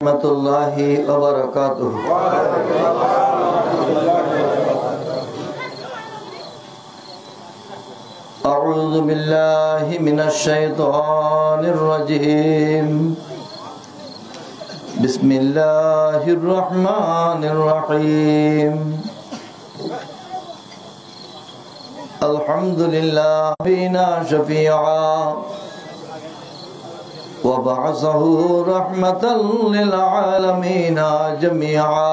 रहमतुल्लाहि व बरकातुहू। अऊज़ु बिल्लाहि मिनश शैतानिर रजीम। बिस्मिल्लाहिर रहमानिर रहीम। अल्हम्दुलिल्लाहि बिना शफीआ वबअसहु रहमतल लिल आलमीन जमीआ।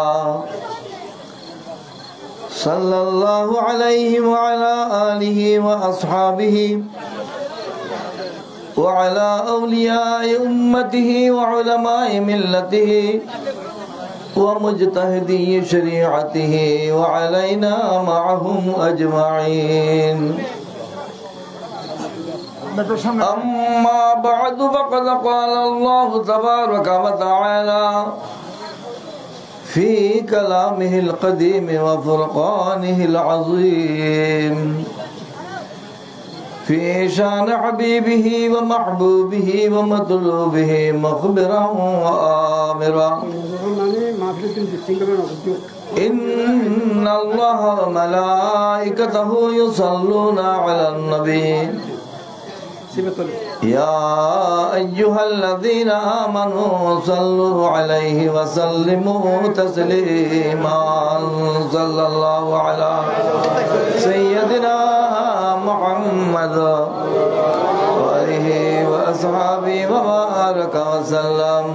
सल्लल्लाहु अलैहि व अला आलिहि व अस्हाबिहि व अला औलियाए उम्मतिहि व उलमाए मिल्लतिहि व मुज्तहिदी शरीअतिहि व अलैना मअहुम अजमईन। अम्मा बअदु फ़क़द क़ाल अल्लाहु तबारक व तआला फ़ी कलामिहिल क़दीम व फ़ुरक़ानिहिल अज़ीम फ़ी शान हबीबिही व महबूबिही व मतलूबिही मुख़बिरन व आमिरन। इन्नल्लाह व मलाइकतहु युसल्लूना अलन नबी या अय्युहल्लज़ीना आमनू सल्लु अलैहि व सल्लिमू तस्लीमा। सल्लल्लाहु अला सय्यदिना मुहम्मद व आलिहि व अस्हाबिहि व बारक व सल्लम।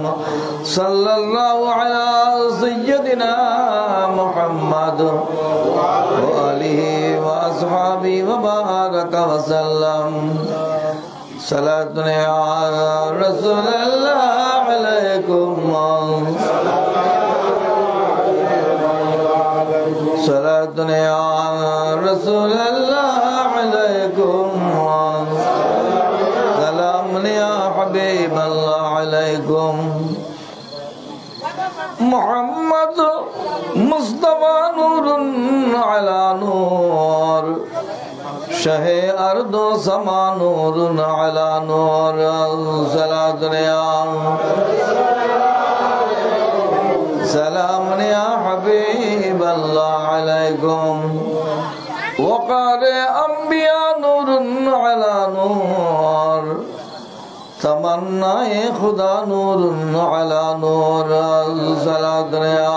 सल्लल्लाहु अला सय्यदिना मुहम्मद व आलिहि व अस्हाबिहि व बारक व सल्लम। सलातुन या रसूलल्लाह अलैकुम सलातुन या रसूलल्लाह अलैकुम सलामुन या हबीबल्लाह अलैकुम। मुहम्मद मुस्तफा नूरुन अला नूर शहे अर्दो समा नूरुन अला नूर। सलातुन या सलामुन या हबीबल्लाह अलैकुम। वक़ारे अंबिया नूरुन अला नूर तमन्नाए खुदा नूरुन अला नूर। सलातुन या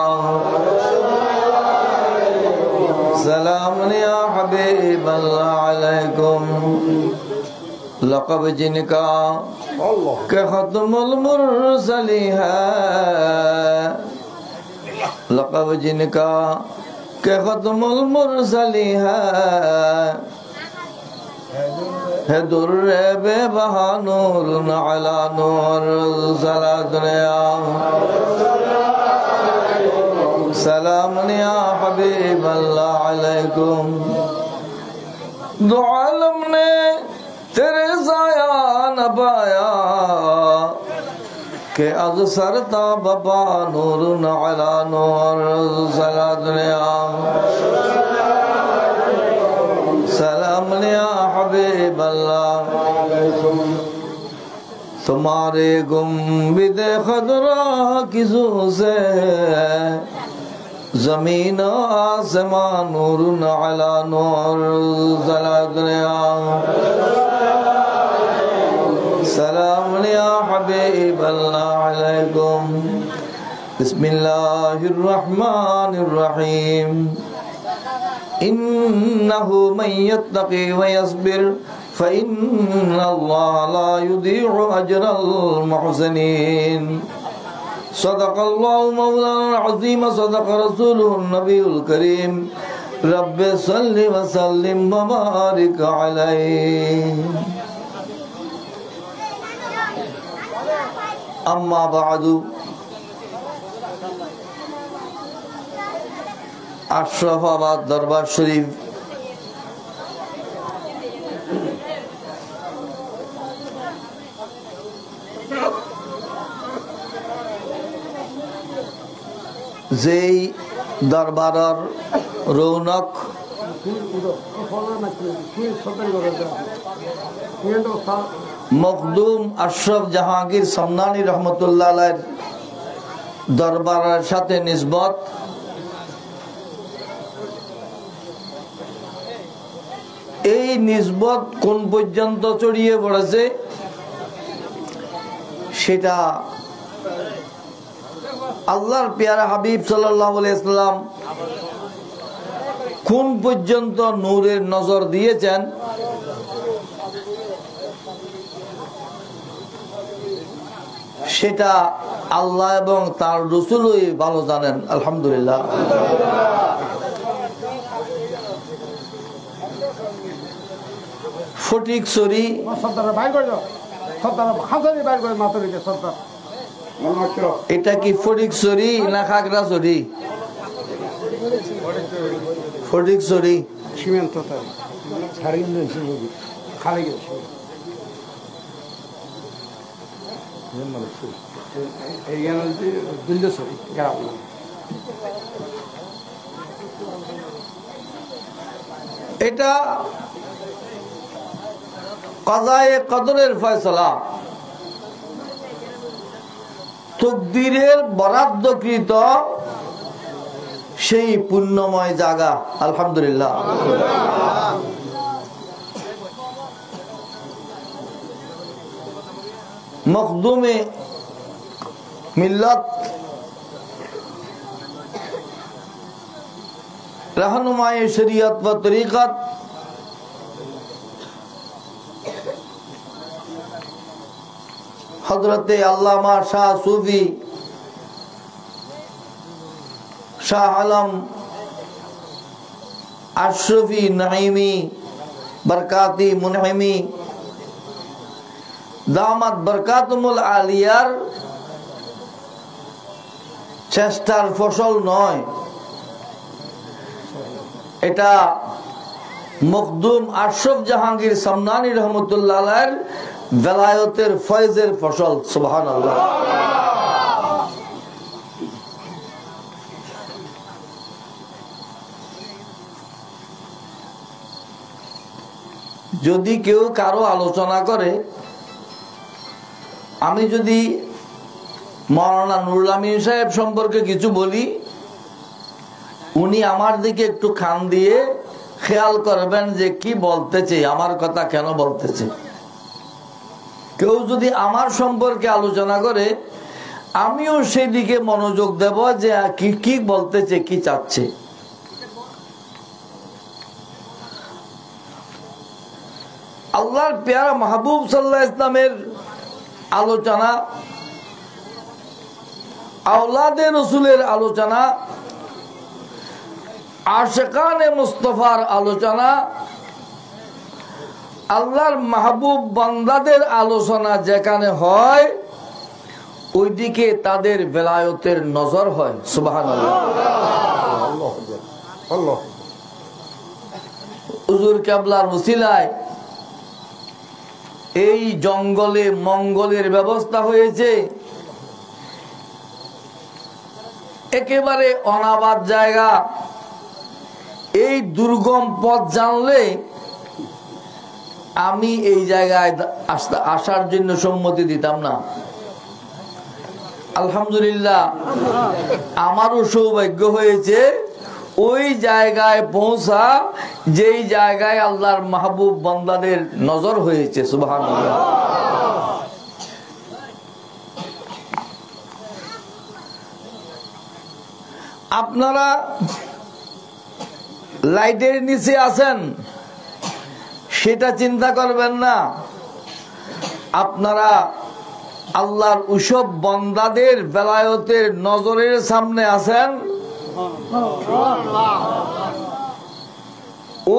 सलामुन या हबीबल्लाह अलैकुम। लक़ब जिनका के खत्मुल मुरसली है, लक़ब जिनका के खत्मुल मुरसली है दुर्रे बेबहा नूरुन अला नूर। सलातुन या सलामुन या हबीबल्लाह अलैकुम। दो आलम ने तेरे साया न पाया के अज सरता बपा नूरुन अला नूर। सलातुन या सलामुन या हबीबल्लाह। तुम्हारे गुम्बिदे खदरा किसू से ज़मीन आसमान नूरुन अला नूर। सलातुन या सलामुन या हबीबल्लाह अलैकुम। बिस्मिल्लाहिर रहमानिर रहीम। इन्नहु मन यत्तक़ी व यस्बिर फ़इन्नल्लाह ला युदीअु अजरल मुहसिनीन। सदक़ल्लाहु मौलाना अज़ीम सदक़ रसूलुहुन नबियुल करीम। रब्बि सल्लि व सल्लिम व बारिक अलैहि। अम्मा बादु। अशरफाबाद दरबार शरीफ যেই দরবারের রৌনক मखदूम अशरफ जहांगीर समनानी रहमतुल्लाह अलैह দরবারের সাথে নিসবত, এই নিসবত কোন পর্যন্ত ছড়িয়ে পড়েছে সেটা আল্লাহর পেয়ারা হাবিব সাল্লাল্লাহু আলাইহি ওয়াসাল্লাম কোন পর্যন্ত নূরের নজর দিয়েছেন সেটা আল্লাহ এবং তার রাসূলই ভালো জানেন। আলহামদুলিল্লাহ। ফটিকছড়ি, এটা কি ফটিকছড়ি না খাগড়াছড়ি? ফটিকছড়ি এটা কাযায়ে কদরের ফয়সালা, তাকদীরের বরাদ্দকৃত সেই পুণ্যময় জায়গা। আলহামদুলিল্লাহ। মখদুমে মিল্লাত, रहनुमाए शरीयत व तरीक़त, हजरत अल्लामा शाह सूफी शाह आलम अशरफी नईमी बरकाती मुनइमी दामत बरकातुमुल आलियार চেষ্টার ফসল নয়, এটা মখদুম আশরাফ জাহাঙ্গীর সামনানী রহমতুল্লাহ আলাইহির বেলায়েতের ফয়জের ফসল। সুবহানাল্লাহ। যদি কেউ কারো আলোচনা করে, আমি যদি মাওলানা নুরুল আমিন সাহেব সম্পর্কে কিছু বলি, উনি আমার দিকে একটু কান দিয়ে খেয়াল করবেন যে কি বলতেছে, আমার কথা কেন বলতেছে। কেউ যদি আমার সম্পর্কে আলোচনা করে, আমিও সেই দিকে মনোযোগ দেব যে কি বলতেছে, কি চাচ্ছে। আল্লাহর পেয়ারা মাহবুব সাল্লাল্লাহু আলাইহি ওয়াসাল্লামের আলোচনা, আওলাদে রসুলের আলোচনা, আশিকানে মুস্তাফার আলোচনা, আল্লাহর মাহবুব বান্দাদের আলোচনা যেখানে হয়, ওইদিকে তাদের বেলায়েতের নজর হয়। সুবহানাল্লাহ। হুজুর কেবলার ওসিলায় এই জঙ্গলে মঙ্গলের ব্যবস্থা হয়েছে। একেবারে অনাবাদ জায়গা, এই দুর্গম পথ জানলে আমি এই জায়গায় আসার জন্য সম্মতি দিতাম না। আলহামদুলিল্লাহ, আমারও সৌভাগ্য হয়েছে ওই জায়গায় পৌঁছা যেই জায়গায় আল্লাহর মাহবুব বান্দাদের নজর হয়েছে। সুবহানাল্লাহ। আপনারা লাইটের নিচে আছেন সেটা চিন্তা করবেন না, আপনারা আল্লাহর ওসব বান্দাদের বেলায়েতের নজরের সামনে আছেন।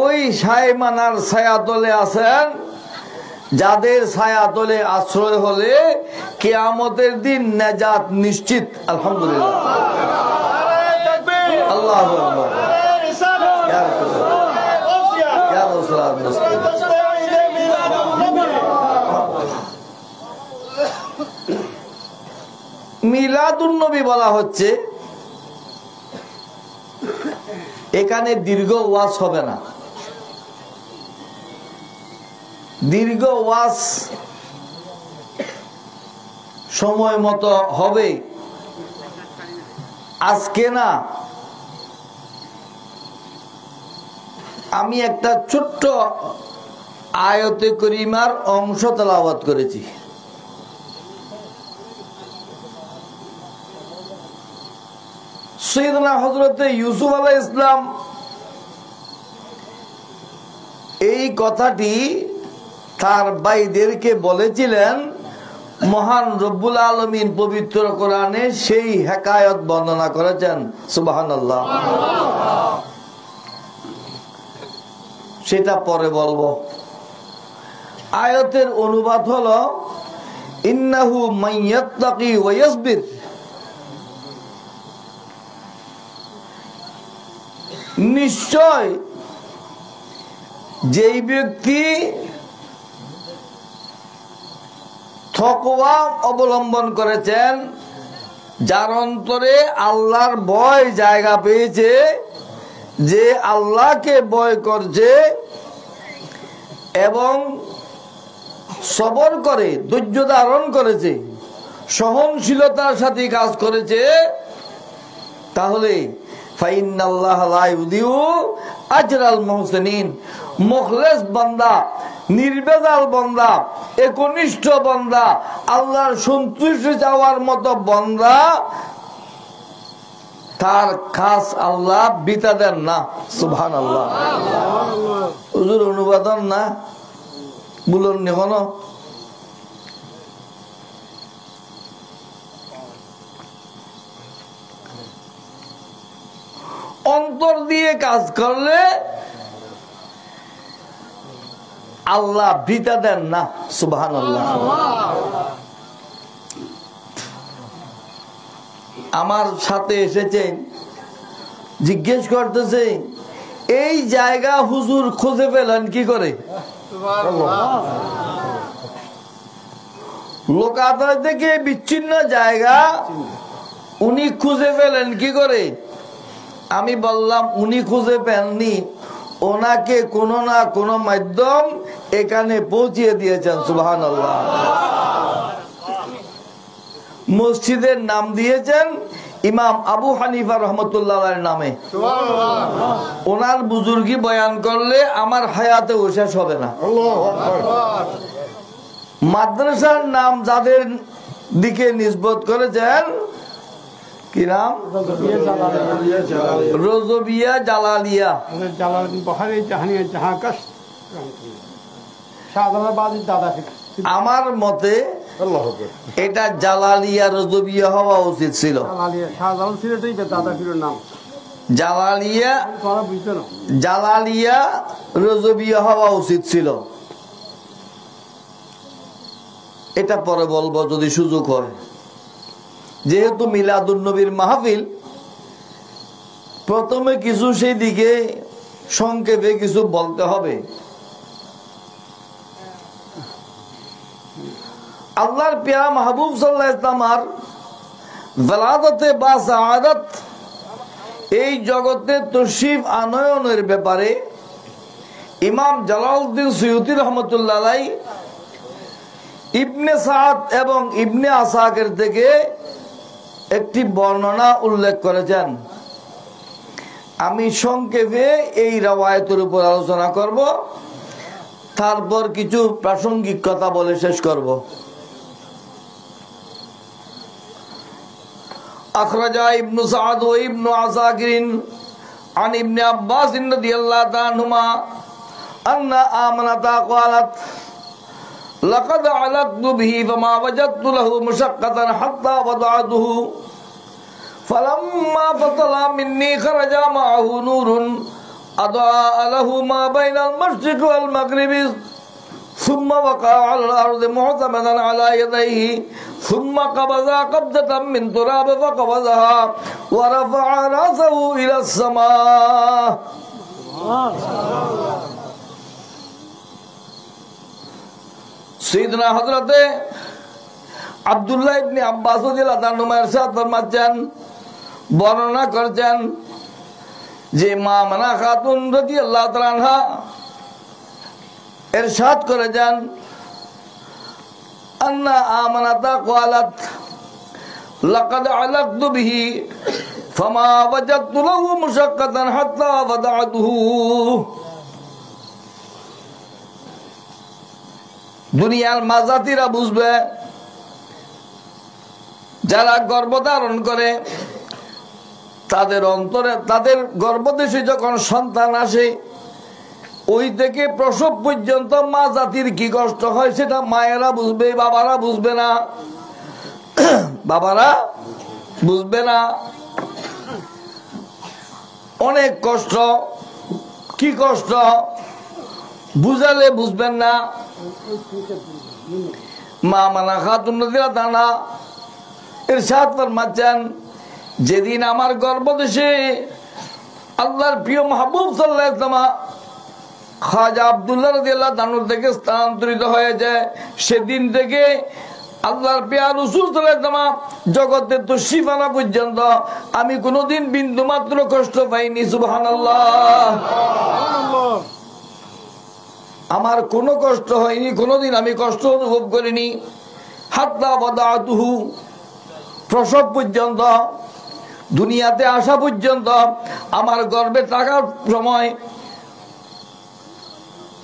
ওই সায়মানার ছায়াতলে আছেন, যাদের ছায়াতলে আশ্রয় হলে কিয়ামতের দিন নাজাত নিশ্চিত। আলহামদুলিল্লাহ। আল্লাহু আকবার। মিলাদুন নবী বলা হচ্ছে, এখানে দীর্ঘ ওয়াজ হবে না। দীর্ঘ ওয়াজ সময় মতো হবে আজকে না আমি একটা ছোট্ট আয়াতে করিমার অংশ তেলাওয়াত করেছি। সাইয়েদনা হযরতে ইউসুফ আলাইহিস সালাম এই কথাটি তার ভাইদেরকে বলেছিলেন। মহান রব্বুল আলামিন পবিত্র কোরআনে সেই হিকায়াত বর্ণনা করেছেন। সুবহানাল্লাহ। সেটা পরে বলবো। আয়াতের অনুবাদ হলো ইন্নাহু মাইয়াত্তাকি ওয়া ইয়াসবির। নিশ্চয় যেই ব্যক্তি তাকওয়া অবলম্বন করেছেন, যার অন্তরে আল্লাহর ভয় জায়গা পেয়েছে, যে আল্লাহকে ভয় করছে এবং সবর করে ধৈর্য ধারণ করেছে, সহনশীলতার সাথে কাজ করেছে, তাহলে ফাইন্নাল্লাহা লা ইউদিউ আজরাল মুহসিনিন। মুখলেস বান্দা, নির্ভেজাল বান্দা, একনিষ্ঠ বান্দা, আল্লাহর সন্তুষ্টি চাওয়ার মতো বান্দা, তার কাজ আল্লাহ বিতা দেন না। সুবহানাল্লাহ। হুজুর অনুবাদন না বলুন এখন। অন্তর দিয়ে কাজ করলে আল্লাহ বিতা দেন না। সুবহানাল্লাহ। আমার সাথে এসেছেন, জিজ্ঞেস করতেছে এই জায়গা হুজুর খুঁজে পেলেন কি করে? লোকালয় থেকে বিচ্ছিন্ন জায়গা উনি খুঁজে পেলেন কি করে? আমি বললাম উনি খুঁজে পেননি, ওনাকে কোনো না কোনো মাধ্যম এখানে পৌঁছিয়ে দিয়েছেন। সুবহানাল্লাহ। মসজিদের নাম দিয়েছেন ইমাম আবু হানিফা রহমতুল্লাহর নামে। ওনার বুজুর্গি বয়ান করলে আমার হায়াতে শেষ হবে না। মাদ্রাসার নাম যাদের দিকে নিসবত করেছেন, কি নাম? রজবিয়া জালালিয়া। আমার মতে এটা জালালিয়া রজবিয়া হওয়া উচিত ছিল। জালালিয়া রজবিয়া হওয়া উচিত ছিল। এটা পরে বলবো যদি সুযোগ হয়। যেহেতু মিলাদুন নবীর মাহফিল, প্রথমে কিছু সেই দিকে সংক্ষেপে কিছু বলতে হবে। আল্লাহর প্রিয় মাহবুব সাল্লাল্লাহু আলাইহি ওয়াসাল্লামের ওয়ালাদতে বা সাআদাত, এই জগতে তশরিফ আনয়নের ব্যাপারে ইমাম জালালউদ্দিন সুয়ুতী রহমাতুল্লাহ আলাইহি ইবনে সাদ এবং ইবনে আসাকির থেকে একটি বর্ণনা উল্লেখ করেছেন। আমি সংক্ষেপে এই রওয়ায়াতের উপর আলোচনা করব, তারপর কিছু প্রাসঙ্গিক কথা বলে শেষ করব। আখরাজা ইবনে সাদ ও ইবনে আসাকির আন ইবনে আব্বাস রাদিয়াল্লাহু তাআলা আনহুমা আন্না আমানাতা ক্বালাত লাকাদ আলাকতু বিহি ফামা ওয়াজাদতু লাহু মুশাক্কাতান হাত্তা ওয়াদাতুহু ফালাম্মা ফাতালা মিন্নি খারাজা মাআহু নূরুন আদাআ লাহু মা বাইনাল মাশরিক ওয়াল মাগরিবি সুম্মা ওয়াকা আলাল আরদি মুহতামাদান আলা ইয়াদাইহি সুম্মা কাবাযা কাবদাতাম মিন তুরাব ফাকাবাযাহা ওয়া রাফা'a রাসাহু ইলাস সামা। সাইয়েদনা হযরতে আব্দুল্লাহ ইবনে আব্বাস রাদিয়াল্লাহু আনহু ইরশাদ ফরমাচ্ছেন, বর্ণনা করছেন যে মা মানা খাতুন রাদিয়াল্লাহু তাআলা আনহা ইরশাদ করেছেন, আন্না আমানাতা ক্বালাত লাকাদ আলাকতু বিহি ফামা ওয়াজাদতু লাহু মুশাক্কাতান হাত্তা ওয়াদাতুহু। দুনিয়ার মাজাতিরা বুঝবে, যারা গর্ভধারণ করে তাদের অন্তরে, তাদের গর্ভদেশে যখন সন্তান আসে, ওই থেকে প্রসব পর্যন্ত মা জাতির কি কষ্ট হয় সেটা মায়েরা বুঝবে, বাবারা বুঝবে না। বাবারা বুঝবে না। অনেক কষ্ট, কি কষ্ট বুঝালে বুঝবেন না। মা মানা খাতুন রাদিয়াল্লাহু তাআলা ইরশাদ ফরমাচ্ছেন, যেদিন আমার গর্ভদেশে আল্লাহর প্রিয় মাহবুব সাল্লাল্লাহু আলাইহি ওয়াসাল্লাম খাজা আব্দুল্লাহ রাদিয়াল্লাহু তাআলা থেকে স্থানান্তরিত হয়ে যায়, সেদিন থেকে আল্লাহর প্রিয় রাসূল সাল্লাল্লাহু আলাইহি ওয়াসাল্লাম জগতের তশরিফ আনা পর্যন্ত আমি কোনোদিন বিন্দু মাত্র কষ্ট পাইনি। সুবহানাল্লাহ। আমার কোনো কষ্ট হয়নি, কোনোদিন আমি কষ্ট অনুভব করিনি। হাত্তা ওয়াদাতুহু, প্রসব পর্যন্ত, দুনিয়াতে আসা পর্যন্ত, আমার গর্ভে থাকার সময়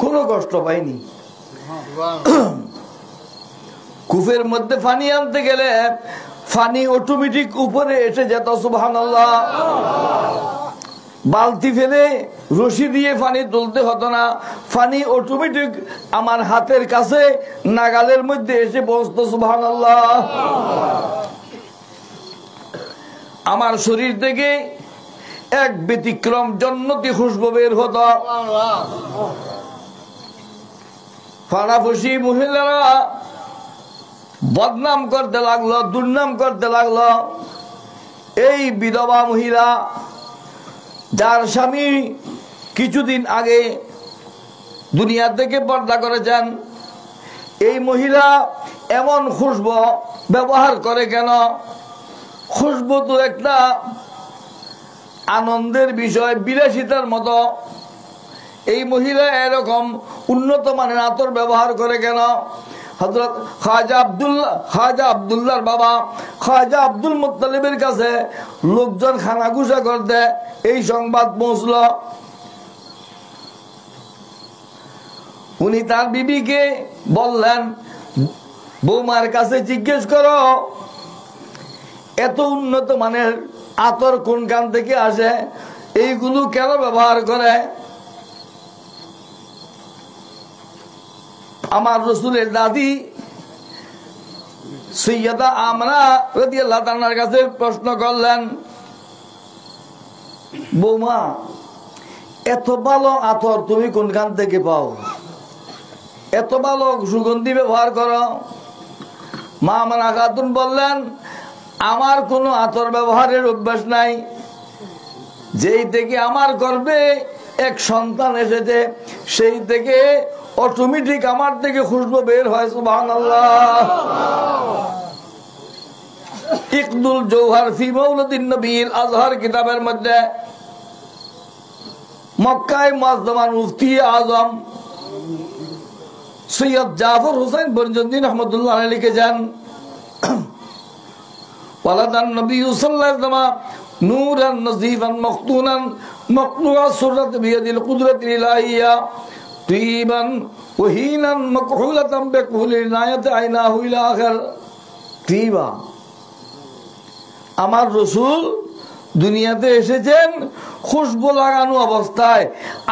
কোনো কষ্ট পাইনি। কূপের মধ্যে পানি আনতে গেলে পানি অটোমেটিক উপরে এসে যেত। সুবহানাল্লাহ। বালতি ফেলে রশি দিয়ে পানি তুলতে হতো না, পানি অটোমেটিক আমার হাতের কাছে নাগালের মধ্যে এসে বসতো। সুবহানাল্লাহ। আমার শরীর থেকে এক ব্যতিক্রম জন্নতি খুশবু বের হতো। ফাড়াফুসি মহিলারা বদনাম করতে লাগলো, দুর্নাম করতে লাগলো। এই বিধবা মহিলা যার স্বামী কিছুদিন আগে দুনিয়া থেকে পর্দা করেছেন, এই মহিলা এমন খুশবু ব্যবহার করে কেন? খুশবু তো একটা আনন্দের বিষয়, বিলাসিতার মতো। এই মহিলা এরকম উন্নত মানের আতর ব্যবহার করে কেন? হযরত খাজা আব্দুল্লাহর বাবা খাজা আব্দুল মুত্তালিবের কাছে লোকজন খানাগুসা করতে এই সংবাদ পৌঁছল। উনি তার বিবিকে বললেন, বৌমার কাছে জিজ্ঞেস করো এত উন্নত মানের আতর কোনখান থেকে আসে, এইগুলো কেন ব্যবহার করে? আমার রসুলের দাদি সৈয়দা আমনা রাদিয়াল্লাহু তাআলার কাছে প্রশ্ন করলেন, বৌমা এত ভালো আতর তুমি কোনখান থেকে পাও? এত ভালো সুগন্ধি ব্যবহার করো? মা আমনা খাতুন বললেন, আমার কোনো আতর ব্যবহারের অভ্যাস নাই। যেই থেকে আমার গর্ভে এক সন্তান এসেছে, সেই থেকে অটোমেটিক আমার থেকে খুশবু বের হয়। সুবহানাল্লাহ। ইকদুল জওহার ফি মাওলিদিন নবীল আজহার কিতাবের মধ্যে মক্কায় মুআজ্জামান মুফতি আজম সৈয়দ জাফর হোসেন বরজন্দি রহমাতুল্লাহ আলাইহি লিখেছেন, ওয়ালাদান নবী সাল্লাল্লাহু আলাইহি ওয়াসাল্লাম নূরান নজিফান মাখতুনান মাকনুআ সুরাত বিয়াদিল কুদরাতিল ইলাহিয়া তিবান ওহিনান মাকহুলাতান বিকুলি নায়াত আইনাহু ইলা আখির তিবা। আমার রাসূল দুনিয়াতে এসেছেন খুশবু লাগানো অবস্থায়,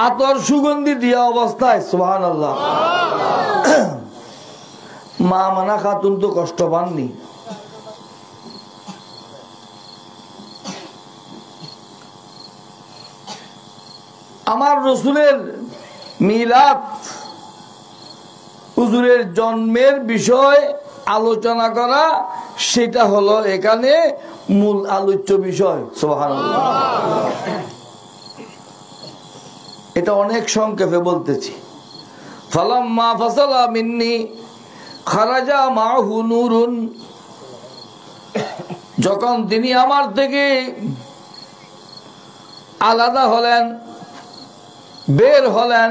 আতর সুগন্ধি দেওয়া অবস্থায়। সুবহানাল্লাহ। মা মানা খাতুন তো কষ্ট পাননি। আমার রসুলের মিলাদ হুজুরের জন্মের বিষয় আলোচনা করা, সেটা হলো এখানে মূল আলোচ্য বিষয়। সুবহানাল্লাহ। এটা অনেক সংক্ষেপে বলতেছি। ফালাম্মা ফাসালা মিন্নি খারাজা মাহু নূরুন, যখন তিনি আমার থেকে আলাদা হলেন, বের হলেন,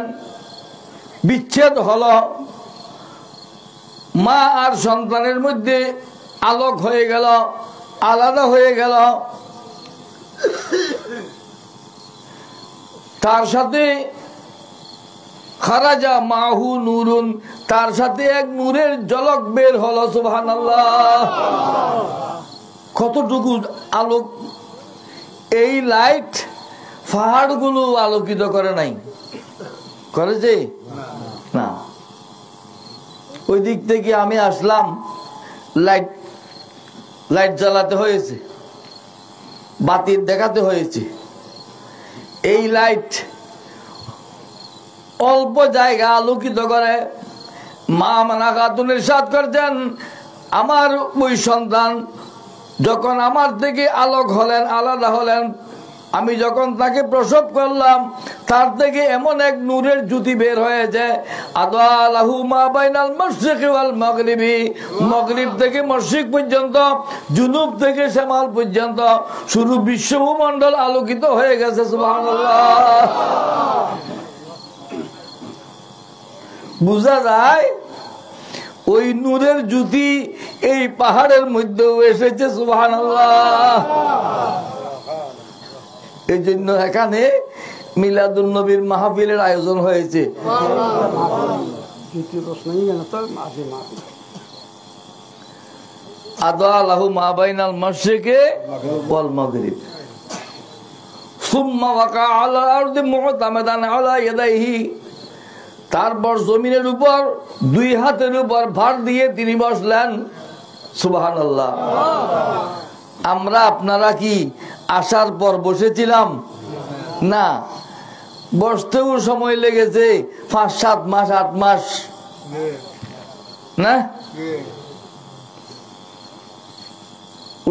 বিচ্ছেদ হলো, মা আর সন্তানের মধ্যে আলোক হয়ে গেল, আলাদা হয়ে গেল। তার সাথে খারাজা মাহু নূরুন, তার সাথে এক নূরের ঝলক বের হলো। সুবহানাল্লাহ, কতটুকু আলোক! এই লাইট পাহাড়গুলো আলোকিত করে নাই, করেছে না। ওই দিক থেকে আমি আসলাম, লাইট লাইট জ্বালাতে হয়েছে, বাতি দেখাতে হয়েছে। এই লাইট অল্প জায়গা আলোকিত করে। মা মানা খাতুন ইরশাদ করছেন, আমার ওই সন্তান যখন আমার থেকে আলোক হলেন, আলাদা হলেন, আমি যখন তাকে প্রসব করলাম, তার থেকে এমন এক নূরের জ্যোতি বের হয়েছে, আদালাহু মা বাইনাল মাশরিকি ওয়াল মাগরিবি, মাগরিব থেকে মশরিক পর্যন্ত, জুনুব থেকে শিমাল পর্যন্ত শুরু বিশ্বভূমণ্ডল আলোকিত হয়ে গেছে। সুবহানাল্লাহ, বুঝা যায় ওই নূরের জ্যোতি এই পাহাড়ের মধ্যেও এসেছে। সুবহানাল্লাহ, এই জন্য এখানে মিলাদুন নবীর মাহফিলের আয়োজন হয়েছে। আদালাহু মা বাইনাল মাশরিকি ওয়াল মাগরিব সুম্মা ওয়াকা আলাল আরদি মুতামাদান আলা ইয়াদাইহি, তারপর জমিনের উপর দুই হাতের উপর ভার দিয়ে তিনি বসলেন। সুবহানাল্লাহ, আমরা আপনারা কি আসার পর বসেছিলাম? না, বসতেও সময় লেগেছে 5-7 মাস 8 মাস না।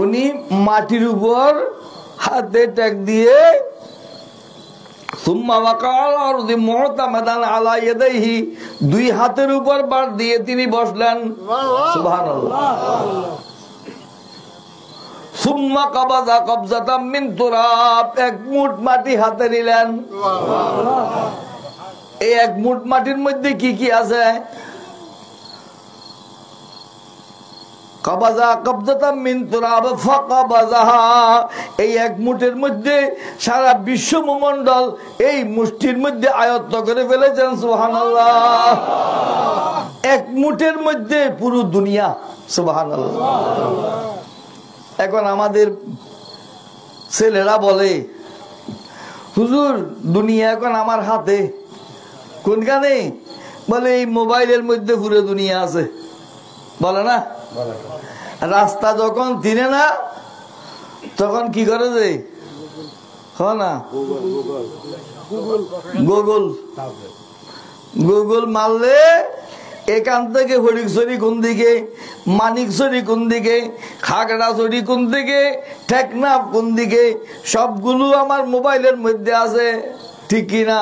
উনি মাটির উপর হাতে ট্যাগ দিয়ে দুই হাতের উপর বার দিয়ে তিনি বসলেন। সুবহানাল্লাহ, সুম্মা কাবাযা কবযাতাম মিন তুরাব, এক মুঠ মাটি হাতে নিলেন। এই এক মুঠ মাটির মধ্যে কি কি আছে? কাবাযা কবযাতাম মিন তুরাব ফাকাবাযাহা, এই এক মুঠের মধ্যে সারা বিশ্বমণ্ডল এই মুষ্টির মধ্যে আয়ত্ত করে ফেলেছেন। সুবহানাল্লাহ, এক মুঠের মধ্যে পুরো দুনিয়া। সুবহানাল্লাহ, এখন আমাদের ছেলেরা বলে, হুজুর দুনিয়া এখন আমার হাতে। কোনখানে? বলে এই মোবাইলের মধ্যে পুরো দুনিয়া আছে। বলে না? রাস্তা যখন চিনে না তখন কি করে যে না গুগল মারলে এখান থেকে হরিকছড়ি কোন দিকে, মানিকছড়ি কোন দিকে, খাগড়াছড়ি কোন দিকে, টেকনাফ কোন দিকে, সবগুলো আমার মোবাইলের মধ্যে আছে। ঠিক কিনা?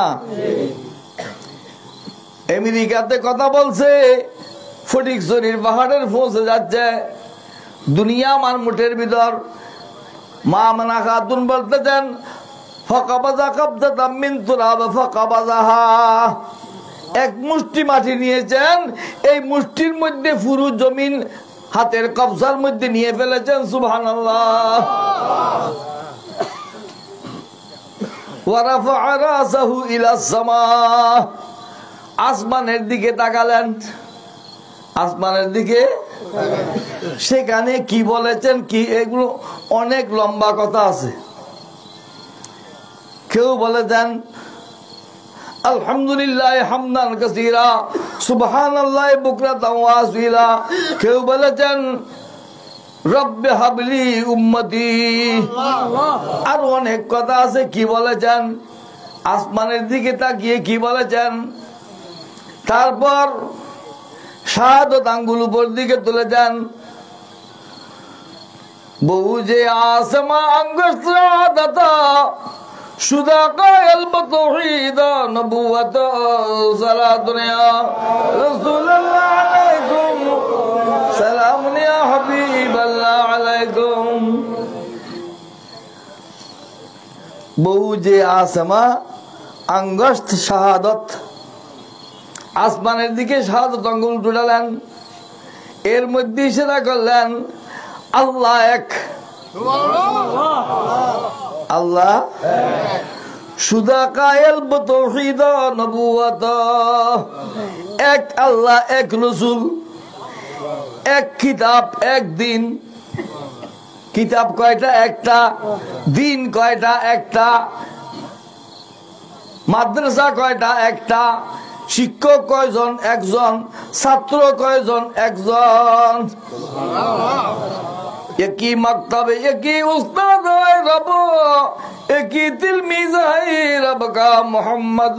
আমেরিকাতে কথা বলছে, ফটিকছড়ির পাহাড়ের পৌঁছে যাচ্ছে, দুনিয়া আমার মুঠের ভিতর। মা মানা খাতুন বলতেছেন, ফাকাবাযা কাবযাতাম মিন তুরাব ফাকাবাযাহা, এক মুষ্টি মাটি নিয়েছেন, এই মুষ্টির মধ্যে পুরো জমিন হাতের কবজার মধ্যে নিয়ে ফেলেছেন। সুবহানাল্লাহ, ওয়া রাফা'a রাসাহু ইলাস সামা, আসমানের দিকে তাকালেন। আসমানের দিকে, সেখানে কি বলেছেন কি, এগুলো অনেক লম্বা কথা আছে। কেউ বলেছেন আলহামদুলিল্লাহ হামদান কাসীরা সুবহানাল্লাহ বুকরাতাও ওয়া আসীলা, কেউ বলেছেন রব্বে হাবলি উম্মতি, আর অনেক কথা আছে। কি বলেছেন? আসমানের দিকে তাকিয়ে কি বলেছেন? তারপর শাহাদাত আঙ্গুল উপর দিকে তুলে যান। বহু যে আসমা আঙ্গুশ শাহাদাতা সুদা কায়াল বতৌহিদ নবুওয়াত সালাতুন ইয়া রাসূলুল্লাহ আলাইকুম সালামুন ইয়া হাবিবাল্লাহ আলাইকুম। বহু যে আসমা আঙ্গুশ শাহাদাত, আসমানের দিকে শাহাদাত আঙ্গুল তুলালেন, এর মধ্যে ইশারা করলেন আল্লাহ এক, আল্লাহ সুদা কায়েল তাওহীদ নবুয়ত, এক আল্লাহ, এক রাসূল, এক কিতাব, এক দিন। কিতাব কয়টা? একটা। দিন কয়টা? একটা। মাদ্রাসা কয়টা? একটা। শিক্ষক কয়জন? একজন। ছাত্র কয়জন? একজন। একই মাকতাবে একই উস্তাদ রব, একই তিলমিজ রব কা মোহাম্মদ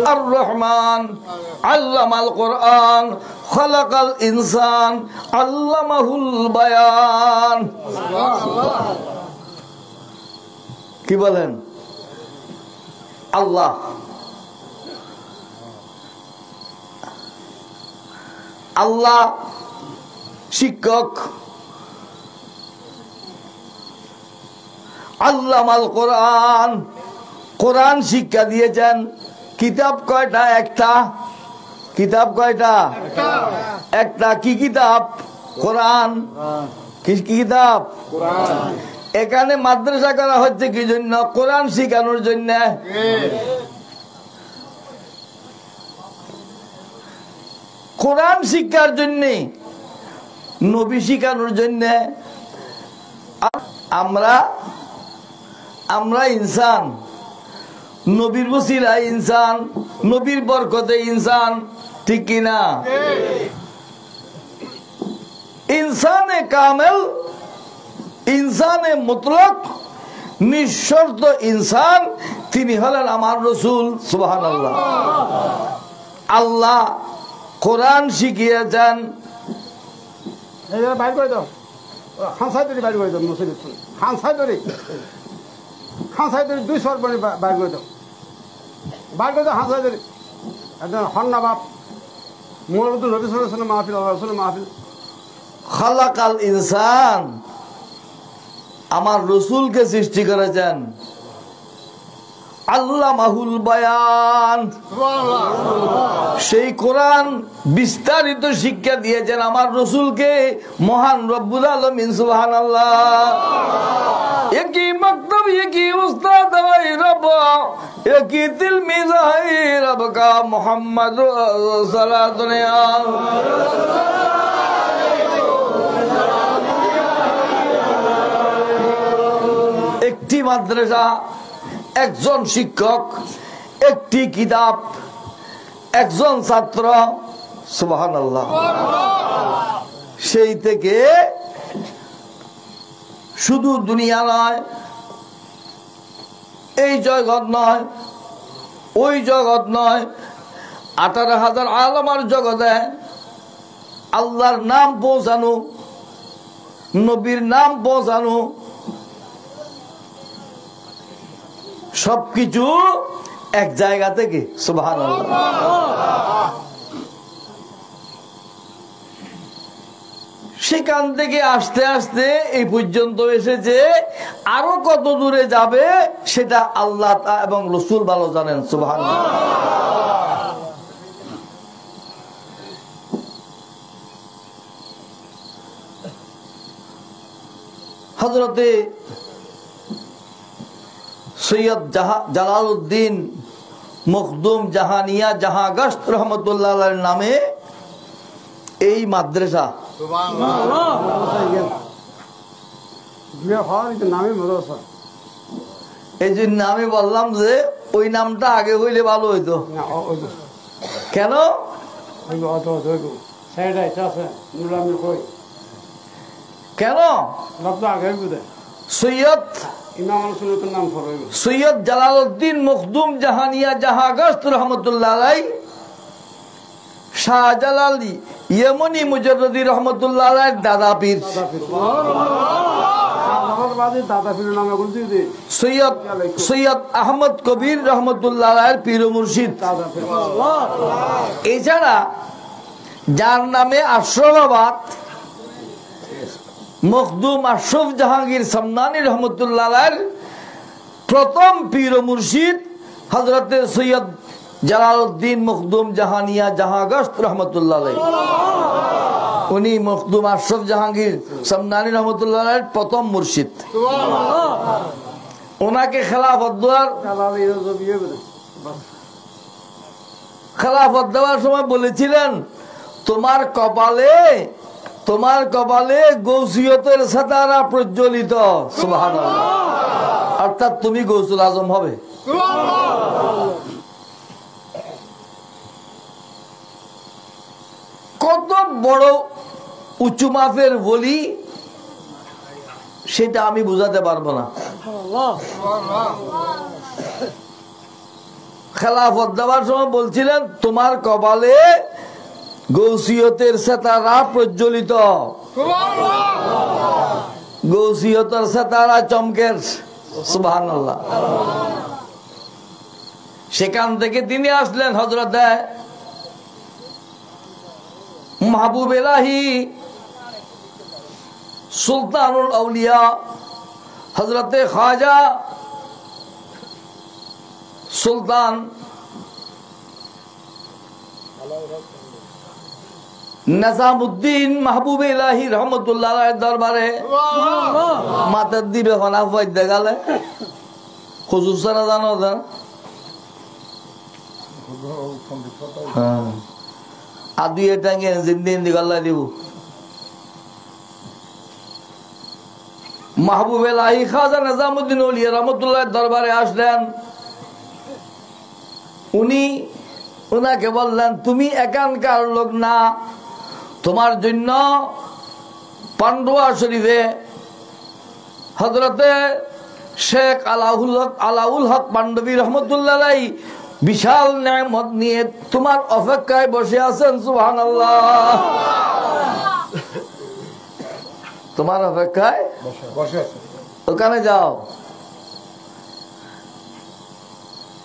আর রহমান আল্লামাল কোরআন খলাকাল ইনসান আল্লামাহুল বায়ান। কি বলেন? আল্লাহ আল্লাহ শিক্ষক, আল্লামাল কোরআন, কোরআন শিক্ষা দিয়েছেন। কিতাব কয়টা? একটা। কিতাব কয়টা? একটা। কি কিতাব? কোরআন। কি কিতাব? এখানে মাদ্রাসা করা হচ্ছে কি জন্য? কোরআন শিখানোর জন্য। কোরআন শিক্ষার জন্য, নবী শিখানোর জন্য। আমরা ইনসান, নবীর ওসিলায় ইনসান, নবীর বরকতে ইনসান। ঠিক কিনা? ইনসানে কামেল, ইনসানে মুতলক, নিঃশর্ত ইনসান, তিনি হলেন আমার রাসূল। সুবহানাল্লাহ। আল্লাহ কোরআন শিখিয়েছেন। বাইর করে দাও, খানসাই ধরে বাইর করে দাও, মুসলিম খানসাই ধরে, খানসাই ধরে 2 সর বনে বাইর করে দাও, বাইর করে দাও খানসাই ধরে। একজন হন্না বাপ মুহাম্মদ নবী সাল্লাল্লাহু আলাইহি ওয়াসাল্লাম মাহফিল, রাসূল মাহফিল। খালাকাল ইনসান, আমার রাসূলকে সৃষ্টি করেছেন। আল্লামাহুল বায়ান, সেই কোরআন বিস্তারিত শিক্ষা দিয়েছেন আমার রাসূলকে মহান রব্বুল আলামিন। সুবহানাল্লাহ। একই মাকতাব একই উস্তাদ রব, একই তিলমিজ রব কা মুহাম্মদ সাল্লাল্লাহু আলাইহি। একটি মাদ্রাসা, একজন শিক্ষক, একটি কিতাব, একজন ছাত্র। সুবহানাল্লাহ। সেই থেকে শুধু দুনিয়া নয়, এই জগৎ নয়, ওই জগৎ নয়, 18,000 আলমার জগতে আল্লাহর নাম পৌঁছানো, নবীর নাম পৌঁছানো, সবকিছু এক জায়গা থেকে। সুবহানাল্লাহ। সেখান থেকে আস্তে আস্তে এই পর্যন্ত এসেছে। আরো কত দূরে যাবে সেটা আল্লাহ এবং রাসূল ভালো জানেন। সুবহানাল্লাহ। হযরতে সৈয়দ জালালউদ্দিন মখদুম জাহানিয়া জাহাগস্ত রহমতুল্লাহ আলাইহির নামে এই মাদ্রাসা। এই জন্য আমি বললাম যে ওই নামটা আগে হইলে ভালো হইতো। কেন? কেন? সৈয়দ জালালউদ্দিন মখদুম জাহানিয়া জাহাগস্ত রহমতুল্লাহ আলাইহি, শাহজালাল ইয়েমনি মুজাদ্দিদি রহমতুল্লাহ আলাইহির দাদা পীর। সৈয়দ আহমদ কবির রহমতুল্লাহ আলাইহির পীর ও মুর্শিদ। এছাড়া যার নামে আশরাফাবাদ মখদুম আশরাফ জাহাঙ্গীর সামনানী রহমতুল্লাহ আলাইহির প্রথম পীর ও মুর্শিদ হযরতে সৈয়দ জালালউদ্দিন মখদুম জাহানিয়া জাহাগস্ত রহমতুল্লাহ আলাইহি। উনি মখদুম আশরাফ জাহাঙ্গীর সমদানি রহমতুল্লাহ আলাইহির প্রথম মুর্শিদ। ওনাকে খেলাফত দেওয়ার সময় বলেছিলেন তোমার কপালে গৌসিয়তের সাতারা প্রজ্বলিত, সুবহানাল্লাহ, অর্থাৎ তুমি গৌসুল আজম হবে। কত বড় উঁচু মাপের বলি সেটা আমি বুঝাতে পারবো না। খেলাফত দেওয়ার সময় বলছিলেন তোমার কপালে গৌসিয়তের সেতারা প্রজ্বলিত, গৌসিয়তের সেতারা চমকের, সুবহানাল্লাহ। সেখান থেকে তিনি আসলেন হযরত মাহবুব ইলাহি সুলতানুল আউলিয়া হযরতে খাজা সুলতান নিজামউদ্দিন মাহবুব ইলাহি রহমতুল্লাহ আলাইহির দরবারে মাথার দিবে হনা ফয়দা গেলে হুজুর সারা জানো না, আদু এটা গে জিন্দেগি গল্লা দিব। মাহবুব ইলাহি খাজা নিজামউদ্দিন আউলিয়া রহমতুল্লাহর দরবারে আসলেন। উনাকে বললেন তুমি এখানকার লোক না, তোমার জন্য পান্ডুয়া শরীফে হযরতে শেখ আলাউল হক পান্ডবী রহমতুল্লাহ আলাইহি বিশাল নেয়ামত নিয়ে তোমার অপেক্ষায় বসে আছেন, সুবহানাল্লাহ। তোমার অপেক্ষায় বসে আছেন, ওখানে যাও।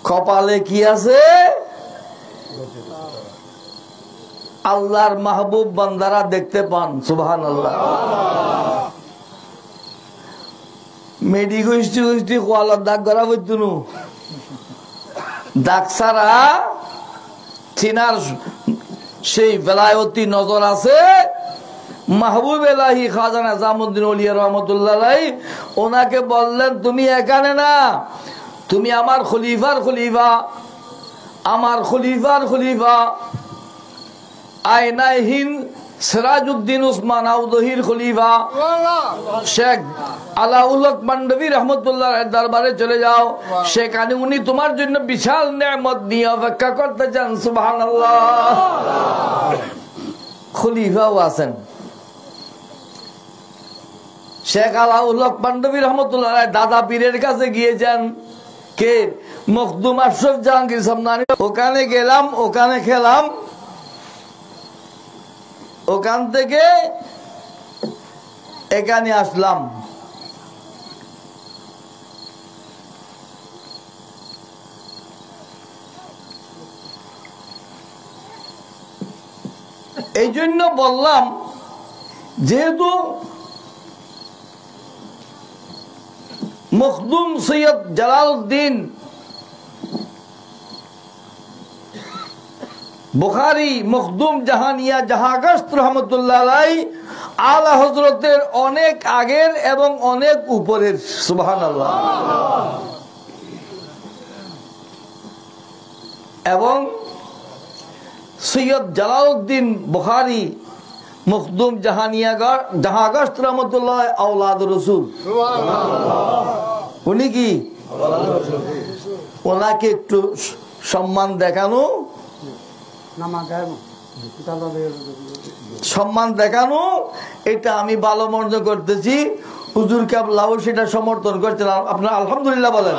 কপালে কি আছে? আল্লাহর মাহবুব বান্দারা দেখতে পান, সুবহানাল্লাহ। মেডি গোষ্ঠী কোয়ালার দাগ করা বৈতুনু দাগ ছাড়া চিনার সেই বেলায়তি নজর আছে। মাহবুব ইলাহি খাজা নিজামউদ্দিন আউলিয়া রহমতুল্লাহ আলাইহি ওনাকে বললেন তুমি এখানে না, তুমি আমার খলিফার খলিফা আয়নাহীন সিরাজউদ্দিন উসমান আউদহির খলিফা শেখ আলাউল হক পান্ডবী রহমতুল্লাহর দরবারে চলে যাও। সেখানে উনি তোমার জন্য বিশাল নেয়ামত নিয়ে অপেক্ষা করতেছেন, সুবহানাল্লাহ। খলিফাও আছেন। শেখ আলাউল হক পান্ডবী রহমতুল্লাহ দাদা পীরের কাছে গিয়েছেন, কে? মখদুম আশরাফ জাহাঙ্গীর সমদানি। ওখানে গেলাম, ওখানে খেলাম, ওখান থেকে এখানে আসলাম। এই জন্য বললাম, যেহেতু মখদুম সৈয়দ জালালউদ্দিন বুখারী মখদুম জাহানিয়া জাহাগস্ত রহমতুল্লাহ আলাইহি আলা হযরতের অনেক আগের এবং অনেক উপরের, সুবহানাল্লাহ। এবং সৈয়দ জালালউদ্দিন বুখারী মখদুম জাহানিয়া জাহাগস্ত রহমতুল্লাহ আওলাদ রাসূল, উনি কি ওনাকে একটু সম্মান দেখানো, এটা আমি ভালো মনে করতেছি। হুজুর কেবলাও সেটা সমর্থন করছিলাম। আপনারা আলহামদুলিল্লাহ বলেন।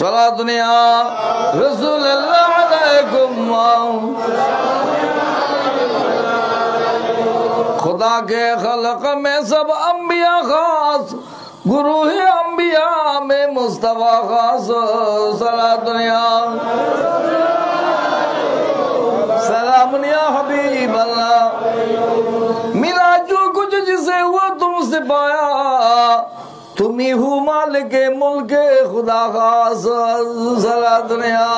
সালাতুন ইয়া রাসূলুল্লাহ আলাইকুম खुदा के खल्क में सब अंबिया खास, गुरु ही अंबिया में मुस्तफा खास। सलातुन या सलामुन या हबीब अल्लाह, मिला जो कुछ जिसे हुआ तुमसे पाया, तुम्ही हु मालिक मुल्क खुदा खास। सलातुन या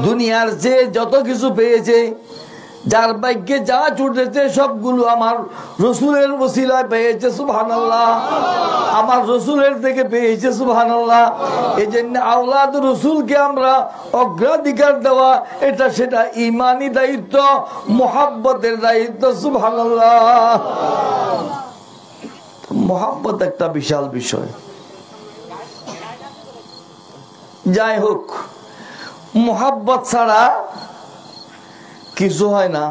দুনিয়ার যে যত কিছু পেয়েছে, যার ভাগ্যে যা ছুটেছে সবগুলো আমার রসুলের ওসিলায় পেয়েছে, সুবহানাল্লাহ। আমার রসুলের থেকে পেয়েছে, সুবহানাল্লাহ। এই জন্য আওলাদ রসুলকে আমরা অগ্রাধিকার দেওয়া, এটা সেটা ইমানি দায়িত্ব, মুহাব্বতের দায়িত্ব, সুবহানাল্লাহ। মুহাব্বত একটা বিশাল বিষয়। যাই হোক, মুহাব্বত ছাড়া কিছু হয় না।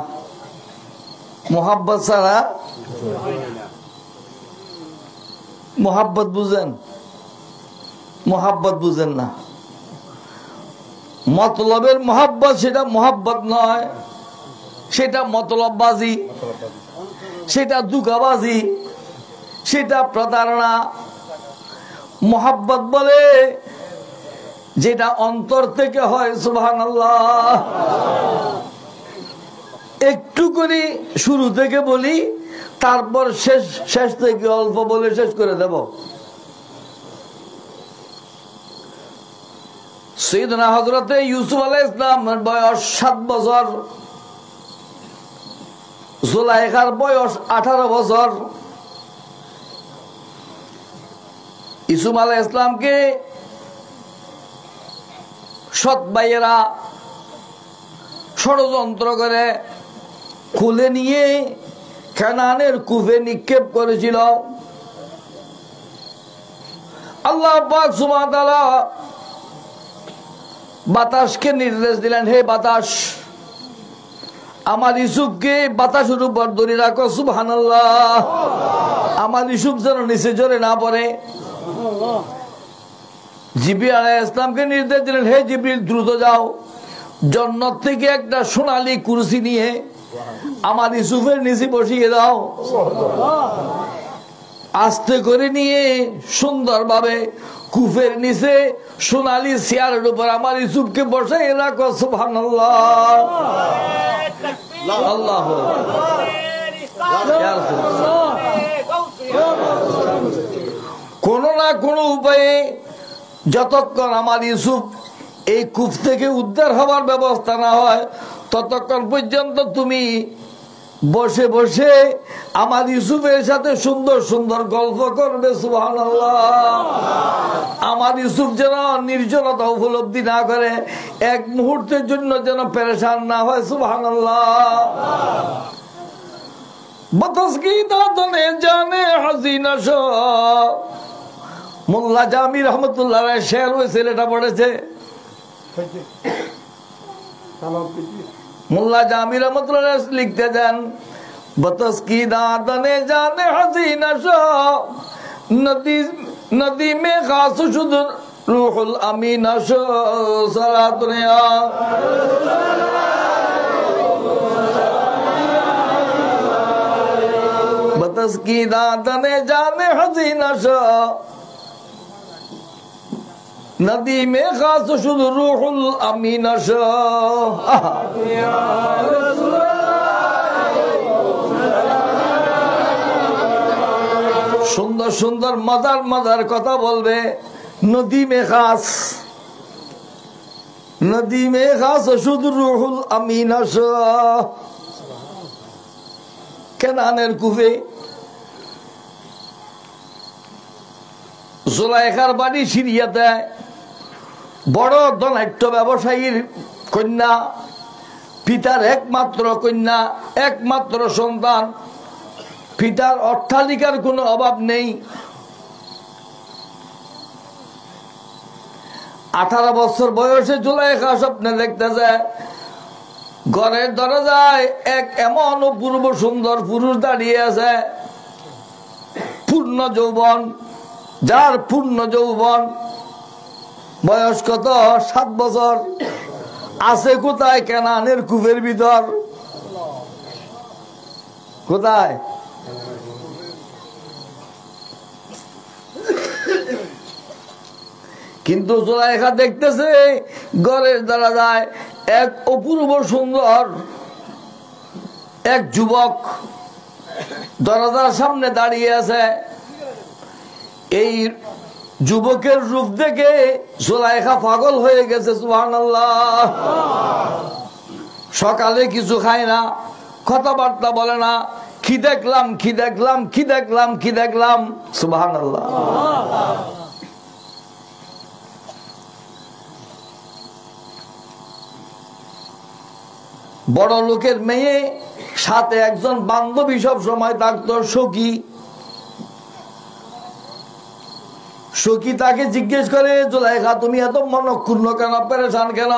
মুহাব্বত ছাড়া, মুহাব্বত বুঝেন? মুহাব্বত বুঝেন না। মতলবের মুহাব্বত সেটা মুহাব্বত নয়, সেটা মতলববাজি, সেটা দুঃখবাজি, সেটা প্রতারণা। মুহাব্বত বলে যেটা অন্তর থেকে হয়, সুবহানাল্লাহ। একটু করে শুরু থেকে বলি, তারপর শেষ থেকে অল্প বলে শেষ করে দেব। সাইয়েদনা হযরতে ইউসুফ আলাইহিস সালামের বয়স 7 বছর, জুলাইখার বয়স 18 বছর। ইউসুফ আলাইহিস সালামকে সৎ ভাইয়েরা ষড়যন্ত্র করে খুলে নিয়ে কানানের কূপে নিক্ষেপ করেছিল। আল্লাহ পাক সুবহানাহু ওয়া তাআলা বাতাসকে নির্দেশ দিলেন, হে বাতাস, আমার ইউসুফকে বাতাসের উপর ধরে রাখো, সুবহানাল্লাহ। আমার ইউসুফ যেন নিচে ঝরে না পড়ে। জিবরিল আলাইহিস সালামকে নির্দেশ দিলেন, হে জিবরিল, দ্রুত যাও, জান্নাত থেকে একটা সোনালী কুরসি নিয়ে আমার ইউসুফের নিচে বসিয়ে দাও। আস্তে করে নিয়ে সুন্দরভাবে কূপের নিচে সোনালী চেয়ারের উপর আমার ইউসুফকে বসাই রাখো, সুবহানাল্লাহ। আল্লাহ কোন না কোন উপায়ে যতক্ষণ আমার ইউসুফ এই কূপ থেকে উদ্ধার হওয়ার ব্যবস্থা না হয়, ততক্ষণ পর্যন্ত তুমি বসে বসে আমার ইউসুফের সাথে সুন্দর সুন্দর গল্প করবে, সুবহানাল্লাহ। আমার ইউসুফ যেন নির্জনতা উপলব্ধি না করে, এক মুহূর্তের জন্য যেন পেরেশান না হয়, সুবহানাল্লাহ। বতসকিদাতনে জানে হাসিনা শো, মোল্লা জামি রহমতুল্লাহ শের ওই ছেলেটা পড়েছে। মোল্লা জামি রহমতুল্লাহ লিখতে দেন, বতসকিদাতনে জানে হাসিনা শো, নদী মে খাস শুধু রুহুল আমিনা শো, সালাতুনিয়া बतसकीदातने जाने हसीना शो, नदी में खास शुद्ध रूहुल अमीना शो। सुंदर सुंदर मजार मजार कथा बोलबे, नदी में खास शुद्ध रूहुल अमीना शो। কেনানের কূপে জুলাইখার বাড়ি সিরিয়াতে বড় ধনাঢ্য ব্যবসায়ীর কন্যা, পিতার একমাত্র কন্যা, একমাত্র সন্তান, পিতার অট্টালিকার কোনো অভাব নেই। 18 বছর বয়সে জুলাইখা স্বপ্নে দেখতেছে ঘরের দরজায় এক এমন অপূর্ব সুন্দর পুরুষ দাঁড়িয়ে আছে, পূর্ণ যৌবন, যার পূর্ণ যৌবন। বয়স কত? 7 বছর। আছে কোথায়? কেনানের কূপের ভিতর। কোথায়? কিন্তু জুলাইখা দেখতেছে ঘরের দরজায় এক অপূর্ব সুন্দর এক যুবক দরজার সামনে দাঁড়িয়ে আছে। এই যুবকের রূপ দেখে জুলাইখা পাগল হয়ে গেছে। সুবহানাল্লাহ। সকালে কিছু খায় না, কথাবার্তা বলে না, কি দেখলাম কি দেখলাম কি দেখলাম কি দেখলাম। সুবহানাল্লাহ। বড় লোকের মেয়ে, সাথে একজন বান্ধবী সব সময় থাকতো, সখী। সখী তাকে জিজ্ঞেস করে, জুলাইখা তুমি এত মনক্ষুণ্ণ কেন, পেরেশান কেন,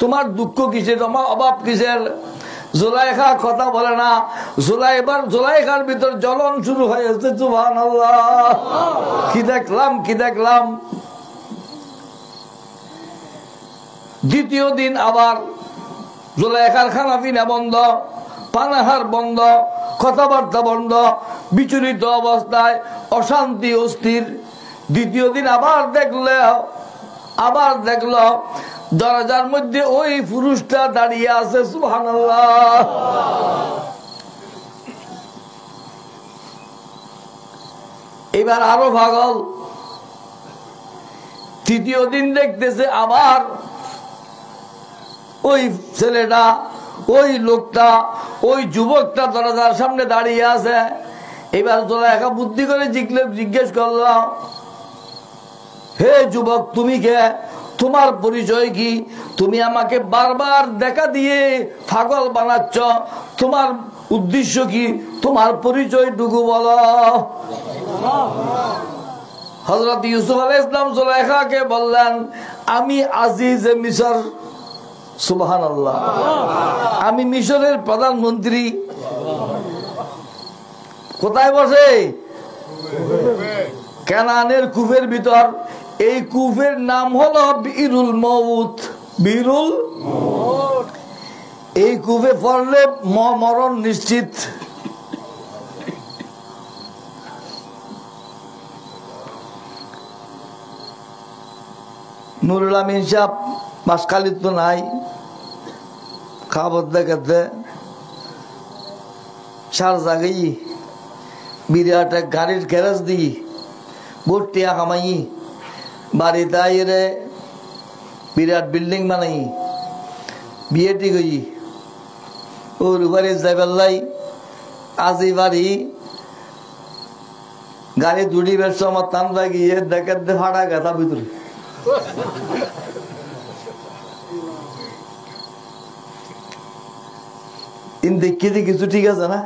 তোমার দুঃখ কিসের, তোমার অভাব কিসের? জুলাইখা কথা বলে না। জুলাইখার ভিতর জ্বলন শুরু হয়েছে। সুবহানাল্লাহ। কি দেখলাম কি দেখলাম। দ্বিতীয় দিন আবার জুলাইখার খানা পিনা বন্ধ, পানাহার বন্ধ, কথাবার্তা বন্ধ, বিচলিত অবস্থায়, অশান্তি, অস্থির। দ্বিতীয় দিন আবার দেখলো দরজার মধ্যে ওই পুরুষটা দাঁড়িয়ে আছে। সুবহানাল্লাহ। এবার আরো পাগল। তৃতীয় দিন দেখতেছে আবার ওই ছেলেটা, ওই লোকটা, ওই যুবকটা দরজার সামনে দাঁড়িয়ে আছে। এবার জুলাইখা বুদ্ধি করে জিজ্ঞেস করলাম, হে যুবক, তুমি কে, তোমার পরিচয় কি? তুমি আমাকে বারবার দেখা দিয়ে পাগল বানাচ্ছ, তোমার উদ্দেশ্য কি? তোমার পরিচয়টুকু বলো। হযরত ইউসুফ আলাইহিস সালাম জুলাইখাকে বললেন, আমি আজিজে মিসর। সুবহানাল্লাহ। আমি মিশরের প্রধানমন্ত্রী। কোথায় বসে? কানানের কূপের ভিতর। এই কূপের নাম হলো বিরুল মউত। বিরুল। এই কূপে পড়লে মরণ নিশ্চিত। নুরুল আমিন সাহেব বাসখালী তো নাই, খাবার দেখাতে সার জাগাই বিরাট এক গাড়ির গ্যারেজ দিই, ভর্তিয়া কামাই, বাড়িতে আইরে বিরাট বিল্ডিং বানাই, বিয়ে ঠিক হই, ওর বাড়ি যাইবার আজি বাড়ি গাড়ি দুটি বেশ আমার টান লাগিয়ে দেখাতে ফাটা গেতা ভিতরে। দেখি কিছু ঠিক আছে না?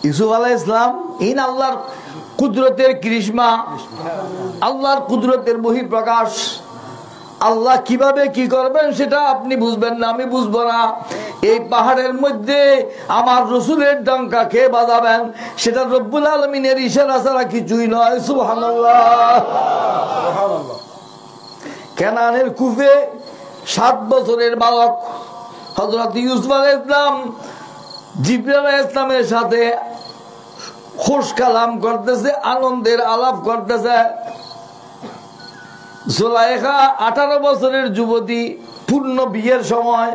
ইউসুফ আলাইহিস সালাম ইন আল্লাহর কুদরতের কৃষ্মা, আল্লাহর কুদরতের বহিঃপ্রকাশ। আল্লাহ কিভাবে কি করবেন সেটা আপনি বুঝবেন না, আমি বুঝবো না। এই পাহাড়ের মধ্যে আমার রসুলের ডঙ্কা কে বাজাবেন সেটা রব্বুল আলামিনের ইশারা ছাড়া কিছুই নয়। সুবহানাল্লাহ। কানানের কূপে 7 বছরের বালক হযরত ইউসুফ আলাইহিস সালাম জিবরাইল আলাইহিস সালামের সাথে খুশ কালাম করতেছে, আনন্দের আলাপ করতেছে। জুলাইখা 18 বছরের যুবতী, পূর্ণ বিয়ের সময়।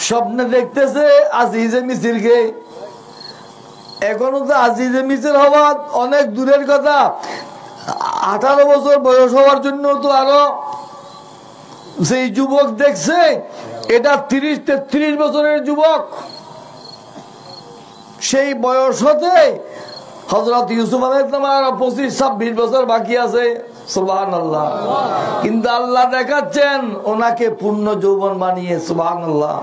স্বপ্নে দেখতেছে আজিজে মিসরকে। এখনো তো আজিজে মিসর হওয়া অনেক দূরের কথা, 18 বছর বয়স হওয়ার জন্য তো আরো। সেই যুবক দেখছে এটা 30-33 বছরের যুবক। সেই বয়স হতে হযরত ইউসুফ আলাইহিস সালাম আর 25-26 বছর বাকি আছে। সুবহানাল্লাহ। কিন্তু আল্লাহ দেখাচ্ছেন ওনাকে পূর্ণ যৌবন বানিয়ে। সুবহানাল্লাহ।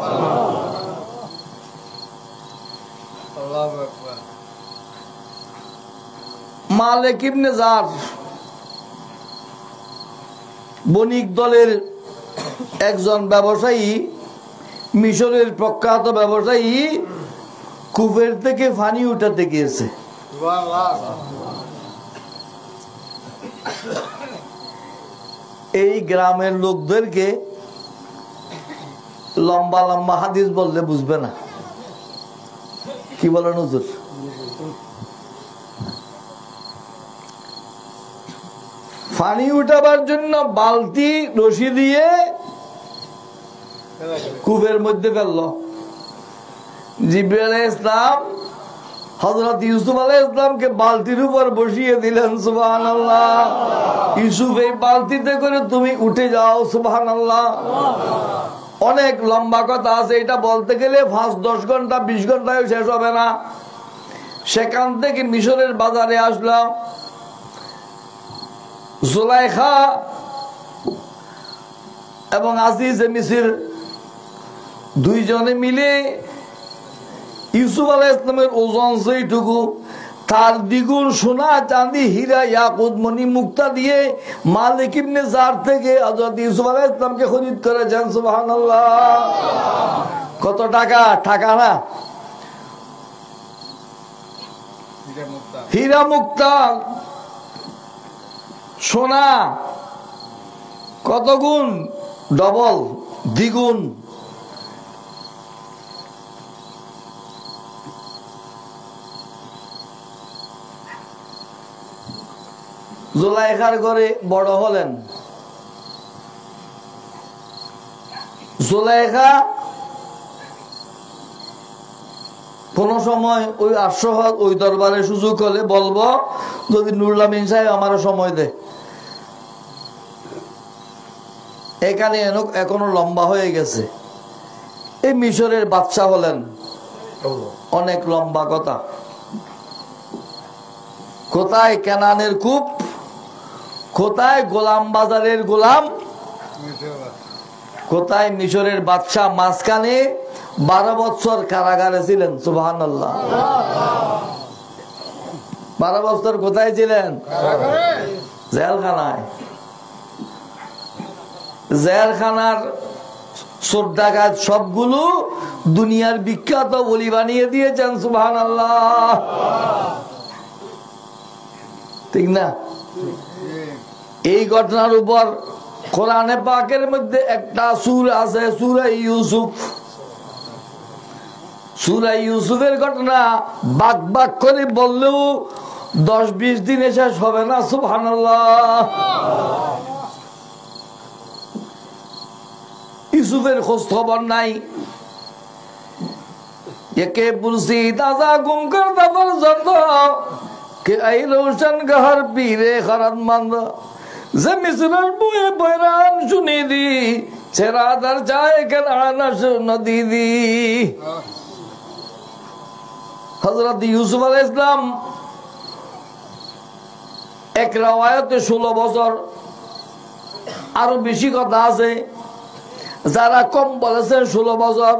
মালিক ইবনে জার বণিক দলের একজন ব্যবসায়ী, মিশরের প্রখ্যাত ব্যবসায়ী, কূপের থেকে পানি উঠাতে গিয়েছে। এই গ্রামের লোকদেরকে লম্বা লম্বা হাদিস বললে বুঝবে না। কি বলেন হুজুর? পানি উঠাবার জন্য বালতি রশি দিয়ে কূপের মধ্যে ফেললো। জিবরাইল আলাইহিস সালাম হযরত ইউসুফ আলাইহিস সালামকে বালতির উপর বসিয়ে দিলেন। সুবহানাল্লাহ। ইউসুফ এই বালতিতে করে তুমি উঠে যাও। সুবহানাল্লাহ। অনেক লম্বা কথা আছে, এটা বলতে গেলে 5-10 ঘন্টা 20 ঘন্টায় শেষ হবে না। সেখান থেকে মিশরের বাজারে আসলাম। জুলাইখা এবং আজিজে মিসর দুইজনে মিলে ইউসুফ আলাইহিস সালামের ওজন যেটুকু তার দ্বিগুণ সোনা চাঁদি হীরা ইয়াকুত মণি মুক্তা দিয়ে মালিক ইবনে জার থেকে হযরত ইউসুফ আলাইহিস সালামকে খরিদ করেছেন। সুবহানাল্লাহ। কত টাকা? টাকা না, হীরা মুক্তা সোনা কত গুণ? ডবল, দ্বিগুণ। জুলাইখার ঘরে বড় হলেন। জুলাইখা কোন সময় ওই 800 ওই দরবারে সুযোগ হলে বলবো, যদি নুরুল আমিন সাহেব আমার সময় দেয়। এখানে এখনো লম্বা হয়ে গেছে। এই মিশরের বাদশা হলেন, অনেক লম্বা কথা। কোথায় কেনানের কূপ, কোথায় গোলাম বাজারের গোলাম, কোথায় মিশরের বাদশা। মাঝখানে 12 বছর কারাগারে ছিলেন। সুবহানাল্লাহ। 12 বছর কোথায় ছিলেন? জেলখানায়। জেলখানার চোর ডাকাত সবগুলো দুনিয়ার বিখ্যাত বলি বানিয়ে দিয়েছেন। সুবহানাল্লাহ। ঠিক না? এই ঘটনার উপর কোরআনে পাকের মধ্যে একটা সূরা আছে, সূরা ইউসুফ। সূরা ইউসুফের ঘটনা বাক বাক করে বললেও 10-20 দিনে শেষ হবে না। সুবহানাল্লাহ। ইউসুফের খোঁজ খবর নাই। একে পুরসি তাজা গুম কর দাবার যত কে আই রোশন গহর পীরে খরাত মন্দ যে মিসরের বুয়ে বয়রান শুনি দি ছেড়া দার যায় কেন আনাস নদী দি। হযরত ইউসুফ আলাইহিস সালাম এক রাওয়ায়াতে 16 বছর, আরো বেশি কথা আছে। যারা কম বলেছেন 16 বছর।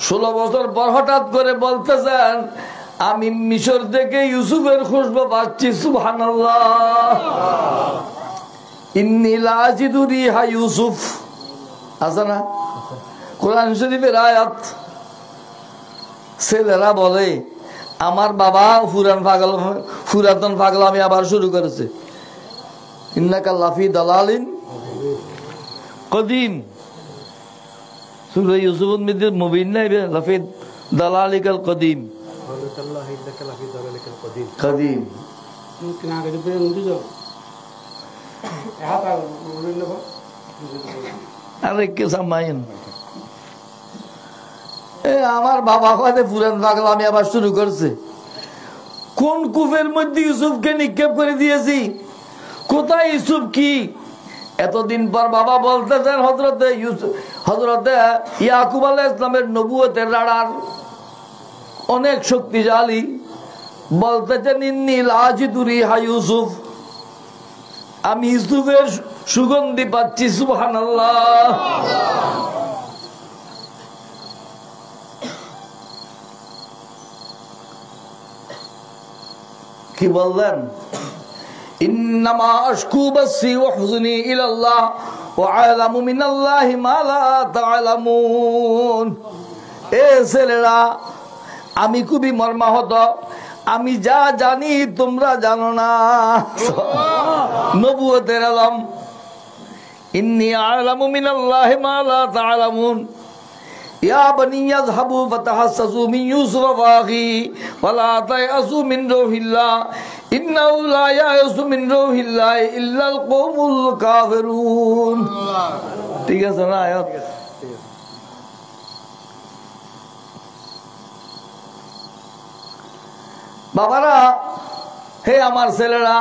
16 বছর পর হঠাৎ করে বলতেছেন আমি মিশর থেকে ইউসুফের খুশবু পাচ্ছি। সুবহানাল্লাহ। ইন্নী লা আজিদু রিহা ইউসুফ আছে না কোরআন শরীফের আয়াত। ছেলেরা বলে আমার বাবা পুরাতন পাগলামি আবার শুরু করেছে। ইন্নাকা লাফি দালালিন কদিম। সূরা ইউসুফের মধ্যে মুবিন নাই লাফি দালালিকাল কদিম। কদিম আরে কে সামাইন। আমার বাবা হয়তো পুরান পাগলামি আবার শুরু করছে। কোন কূপের মধ্যে ইউসুফকে নিক্ষেপ করে দিয়েছি? কোথায় ইউসুফ? কি এতদিন পর বাবা বলতেছেন হযরতে ইয়াকুব আলাইহিস সালামের নবুয়তের রাডার অনেক শক্তিশালী। বলতেছেন ইন্নী লা আজিদু রিহা ইউসুফ, আমি ইউসুফের সুগন্ধি পাচ্ছি। সুবহানাল্লাহ। কি বললেন? ইন্নামা আশকু বাসি ওয়া হুজনি ইলাল্লাহ ওয়া আ'লামু মিনাল্লাহি মা লা তা'লামুন। এ ছেলেরা, আমি খুবই মর্মাহত, আমি যা জানি তোমরা জানো না। নবুয়তের আলম। ইন্নী আ'লামু মিনাল্লাহি মা লা তা'লামুন। ইয়া বনি ইয়াযহাবু ফাতাহাসসু মিন ইউসুফ ওয়া আখি ওয়া লা তায়াসু মিন রূহিল্লাহ ইন্নাহু লা ইয়াসু মিন রূহিল্লাহ ইল্লাল কওমুল কাফিরুন। ঠিক আছে না আয়াত? বাবারা, হে আমার ছেলেরা,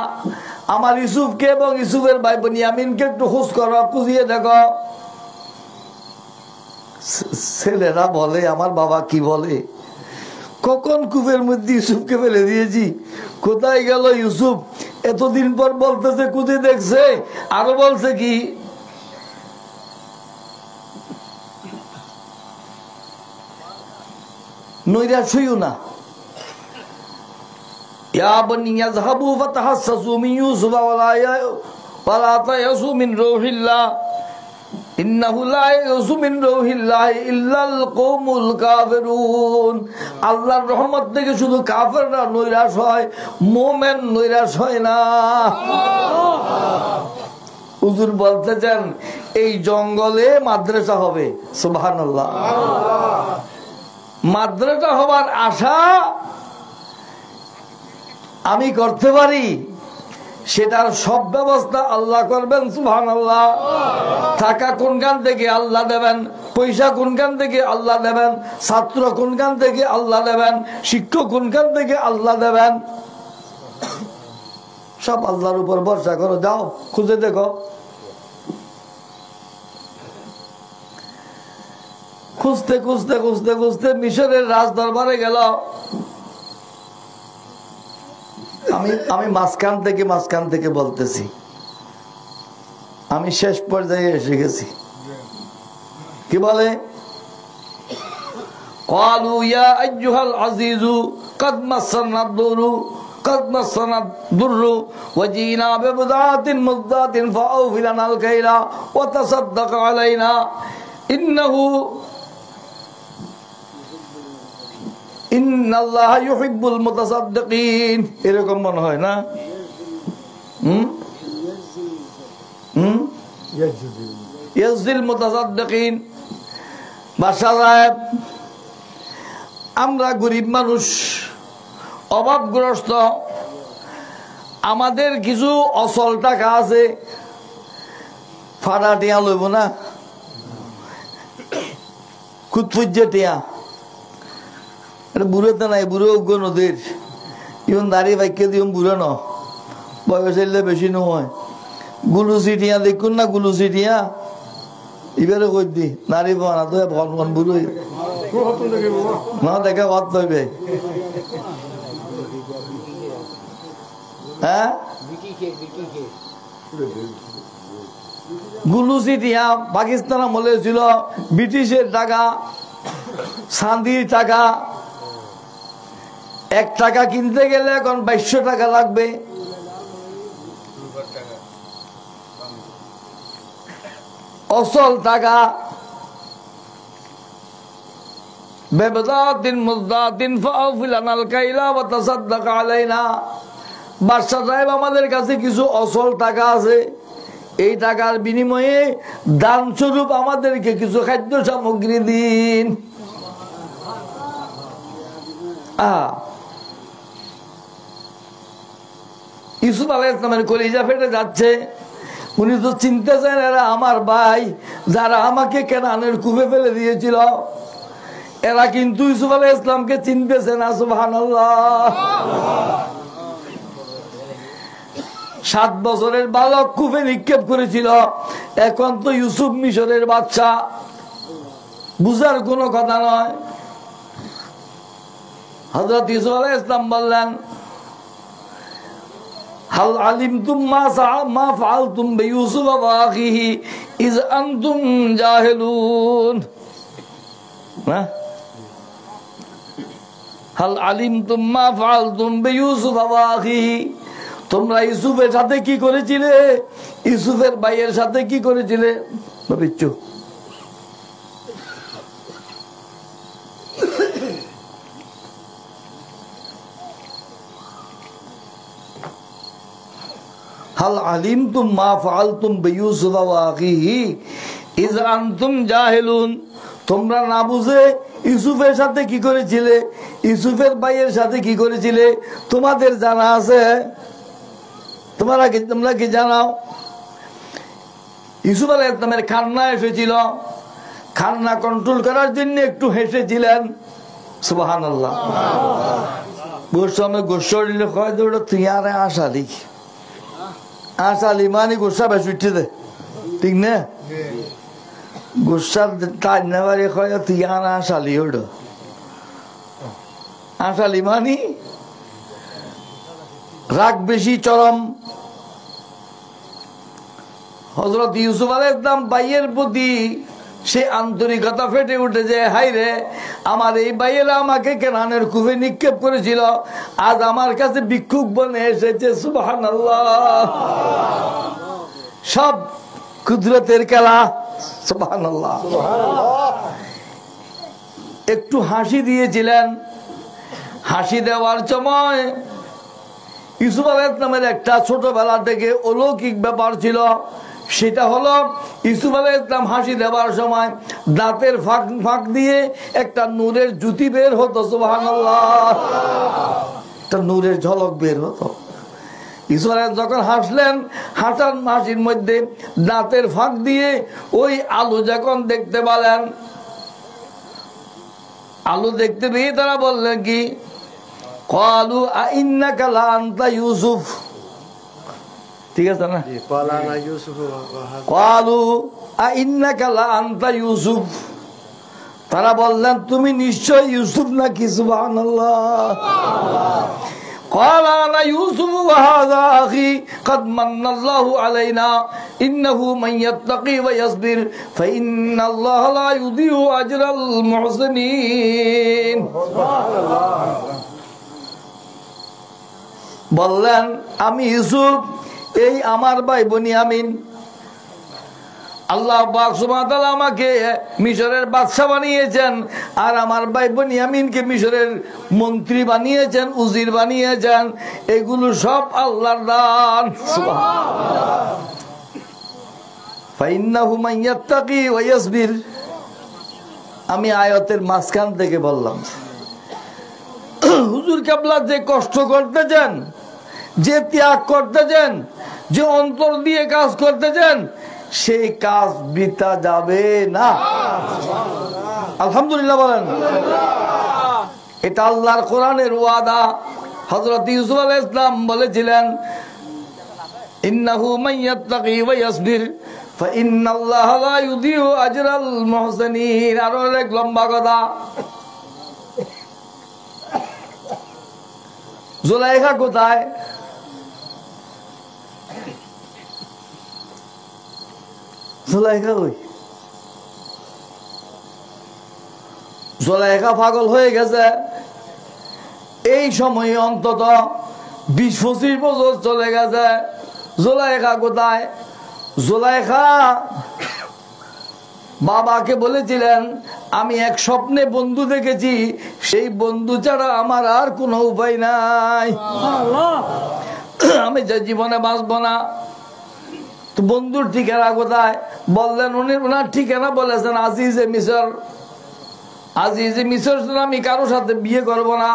আমার ইউসুফকে এবং ইউসুফের ভাই বনিয়ামিনকে একটু খোঁজ করো, খুঁজিয়ে দেখো। ছেলেরা বলে, আমার বাবা কি বলে, কখন কূপের মধ্যে ইউসুফকে ফেলে দিয়েছি, কোথায় গেল ইউসুফ? এতদিন পর বলতেছে খুঁজে দেখছে, আরো বলছে কি, নৈরাশ হইও না। ইয়া বনি ইয়াযহাবু ফাতাহাসসু মিন ইউসুফ ওয়ালা তায়াসু মিন রূহিল্লাহ ইন্নাহু লা ইয়াসু মিন রূহিল্লাহ ইল্লাল কওমুল কাফিরুন। আল্লাহর রহমত থেকে শুধু কাফেররা নৈরাশ হয়, মুমিন নৈরাশ হয় না। হুজুর বলতেছেন এই জঙ্গলে মাদ্রাসা হবে। সুবহানাল্লাহ। মাদ্রাসা হবার আশা আমি করতে পারি, সেটার সব ব্যবস্থা আল্লাহ করবেন। সুবহানাল্লাহ। টাকা কোনখান থেকে আল্লাহ দেবেন, পয়সা কোনখান থেকে আল্লাহ দেবেন, ছাত্র কোনখান থেকে আল্লাহ দেবেন, শিক্ষক কোনখান থেকে আল্লাহ দেবেন, সব আল্লাহর উপর ভরসা করো। যাও খুঁজে দেখো। খুঁজতে খুঁজতে খুঁজতে খুঁজতে মিশরের রাজ দরবারে গেল। আমি মাঝখান থেকে বলতেছি, আমি শেষ পর্যায়ে এসে গেছি। কি বলে? ক্বালু ইয়া আইয়ুহাল আজিজু কাদ মাসানা দুররু ওয়া জিনা বিবদাতিন মুযদাতিন ফাআউফি লানাল কাইলা ওয়া তাসাদ্দাক আলাইনা ইন্নাহু ইন্নাল্লাহা ইউহিব্বুল মুতাসাদ্দিকিন। এরকম মনে হয় না? ইয়াজিল মুতাসাদ্দিকিন। বাদশা সাহেব, আমরা গরিব মানুষ, অভাবগ্রস্ত, আমাদের কিছু অচল টাকা আছে, ফাড়া টিয়া লইব না, কুতফুজ্জে টিয়া। এটা বুড়োতে নাই, বুড়ো নদীর ইউন দাঁড়িয়ে বাইকে দিও বুড়ো ন, বয়স এলে বেশি নয়। গুলুসি টিয়া দেখুন না, গুলুসি টিয়া এবারে কই দি নারী বানা তো ভগবান বুড়োই না দেখে কত হইবে। হ্যাঁ, গুলুসি টিয়া পাকিস্তান আমলে ছিল, ব্রিটিশের টাকা, চাঁদির টাকা। 1 টাকা কিনতে গেলে এখন 2200 টাকা লাগবে। অসল টাকা। বিবদাতিন মুযদাতিন ফাআউফি লানাল কাইলা ওয়া তাসাদ্দাক আলাইনা। বাদশা সাহেব, আমাদের কাছে কিছু অসল টাকা আছে, এই টাকার বিনিময়ে দান স্বরূপ আমাদেরকে কিছু খাদ্য সামগ্রী দিন। ইউসুফ আলাইহিস সালামের কলিজা ফেটে যাচ্ছে। উনি তো চিনতেছেন এরা আমার ভাই, যারা আমাকে কেনানের কূপে ফেলে দিয়েছিল, এরা কিন্তু ইউসুফ আলাইহিস সালামকে চিনতেছে না। সুবহানাল্লাহ। 7 বছরের বালক কূপে নিক্ষেপ করেছিল, এখন তো ইউসুফ মিশরের বাদশা, বুঝার কোনো কথা নয়। হযরত ইউসুফ আলাইহিস সালাম বললেন, হাল আলিমতুম মা ফাআলতুম বিইউসুফ ওয়া আখিহি ইয আনতুম জাহিলুন। হাল আলিমতুম মা ফাআলতুম বিইউসুফ ওয়া আখিহি, তোমরা ইউসুফের সাথে কি করেছিলে, ইউসুফের ভাইয়ের সাথে কি করেছিলে? ভাবিচ্ছো হাল আলিমতুম মা ফাআলতুম বিইউসুফ ওয়া আখিহি ইয আনতুম জাহিলুন, তোমরা না বুঝে ইউসুফের সাথে কি করেছিলে, ইউসুফের ভাইয়ের সাথে কি করেছিলে, তোমাদের জানা আছে? তোমরা কি জানাও? ইউসুফ আলাইহিস সালামের কান্না এসেছিল, কান্না কন্ট্রোল করার জন্য একটু হেসেছিলেন। সুবহানাল্লাহ। গোস্বামী গোস্বা দিলে কয় যে ওটা তুই আর আশালি আশালি মানে গোসা বেশ উঠে দে, ঠিক না? গোসার তাই না বাড়ি কয় তুই আর আশালি, ওটা আশালি মানে রাগ বেশি চরম। হযরত ইউসুফ আলাইহিস সালাম ভাইয়ের প্রতি সে আন্তরিকতা ফেটে উঠেছে, হাই রে আমার এই ভাইয়েরা আমাকে কেনানের কূপে নিক্ষেপ করেছিল, আজ আমার কাছে ভিক্ষুক বনে এসেছে। সুবহানাল্লাহ, সব কুদরতের খেলা। সুবহানাল্লাহ। একটু হাসি দিয়েছিলেন, হাসি দেওয়ার সময় ইউসুফ আলাইহিস সালামের একটা ছোটবেলা থেকে অলৌকিক ব্যাপার ছিল, সেটা হলো ইউসুফ আলাইহিস সালাম হাসি দেওয়ার সময় দাঁতের ফাঁক দিয়ে একটা নূরের জ্যোতি বের হতো। সুবহানাল্লাহ, একটা নূরের ঝলক বের হতো। ইউসুফ আলাইহিস যখন হাসলেন, হাসির মধ্যে দাঁতের ফাঁক দিয়ে ওই আলো যখন দেখতে পেলেন, আলো দেখতে পেয়ে তারা বললেন কি, ক্বালু আইন্নাকা লা আনতা ইউসুফ, ঠিক আছে না? ক্বালু আইন্নাকা লা আনতা ইউসুফ, তারা বললেন তুমি নিশ্চয় ইউসুফ নাকি? সুবহানাল্লাহ। قال أنا يوسف وهذا أخي قد من الله علينا إنه من يتقي ويصبر فإن الله لا يضيع أجر المحسنين। বললেন আমি ইউসুফ, এই আমার ভাই বনিয়ামিন। আল্লাহ পাক সুবহানাহু ওয়া তাআলা আমাকে মিশরের বাদশা বানিয়েছেন, আর আমার ভাই বনিয়ামিনকে মিশরের মন্ত্রী বানিয়েছেন, উজির বানিয়েছেন। এগুলো সব আল্লাহর দান। সুবহানাল্লাহ। ফাইন্নাহু মান ইয়াত্তাকি ওয়া ইয়াসবির, আমি আয়াতের মাঝখান থেকে বললাম হুজুর কেবলা যে কষ্ট করতেছেন, যে ত্যাগ করতেছেন, যে অন্তর দিয়ে কাজ করতেছেন, সেই কাজ বৃথা যাবে না। আলহামদুলিল্লাহ বলেন। এটা আল্লাহর কোরআনের ওয়াদা। হযরত ইউসুফ আলাইহিস সালাম বলেছিলেন ইন্নাহু মান ইয়াত্তাকি ওয়া ইয়াসবির ফাইন্নাল্লাহা লা ইউযিউ আজরাল মুহসিনিন। আরো এক লম্বা কথা। জুলাইখা কোথায়? জুলাইখা কই? জুলাইখা পাগল হয়ে গেছে। এই সময়ে অন্তত 20-25 বছর চলে গেছে। জুলাইখা কোথায়? জুলাইখা বাবাকে বলেছিলেন আমি এক স্বপ্নে বন্ধু দেখেছি, সেই বন্ধু ছাড়া আমার আর কোনো উপায় নাই, আমি যে জীবনে বাঁচবো না। তো বন্ধুর ঠিকানা কোথায়? বললেন ওনার ঠিকানা বলেছেন আজিজে মিশর। আজিজে মিশর আমি কারোর সাথে বিয়ে করব না।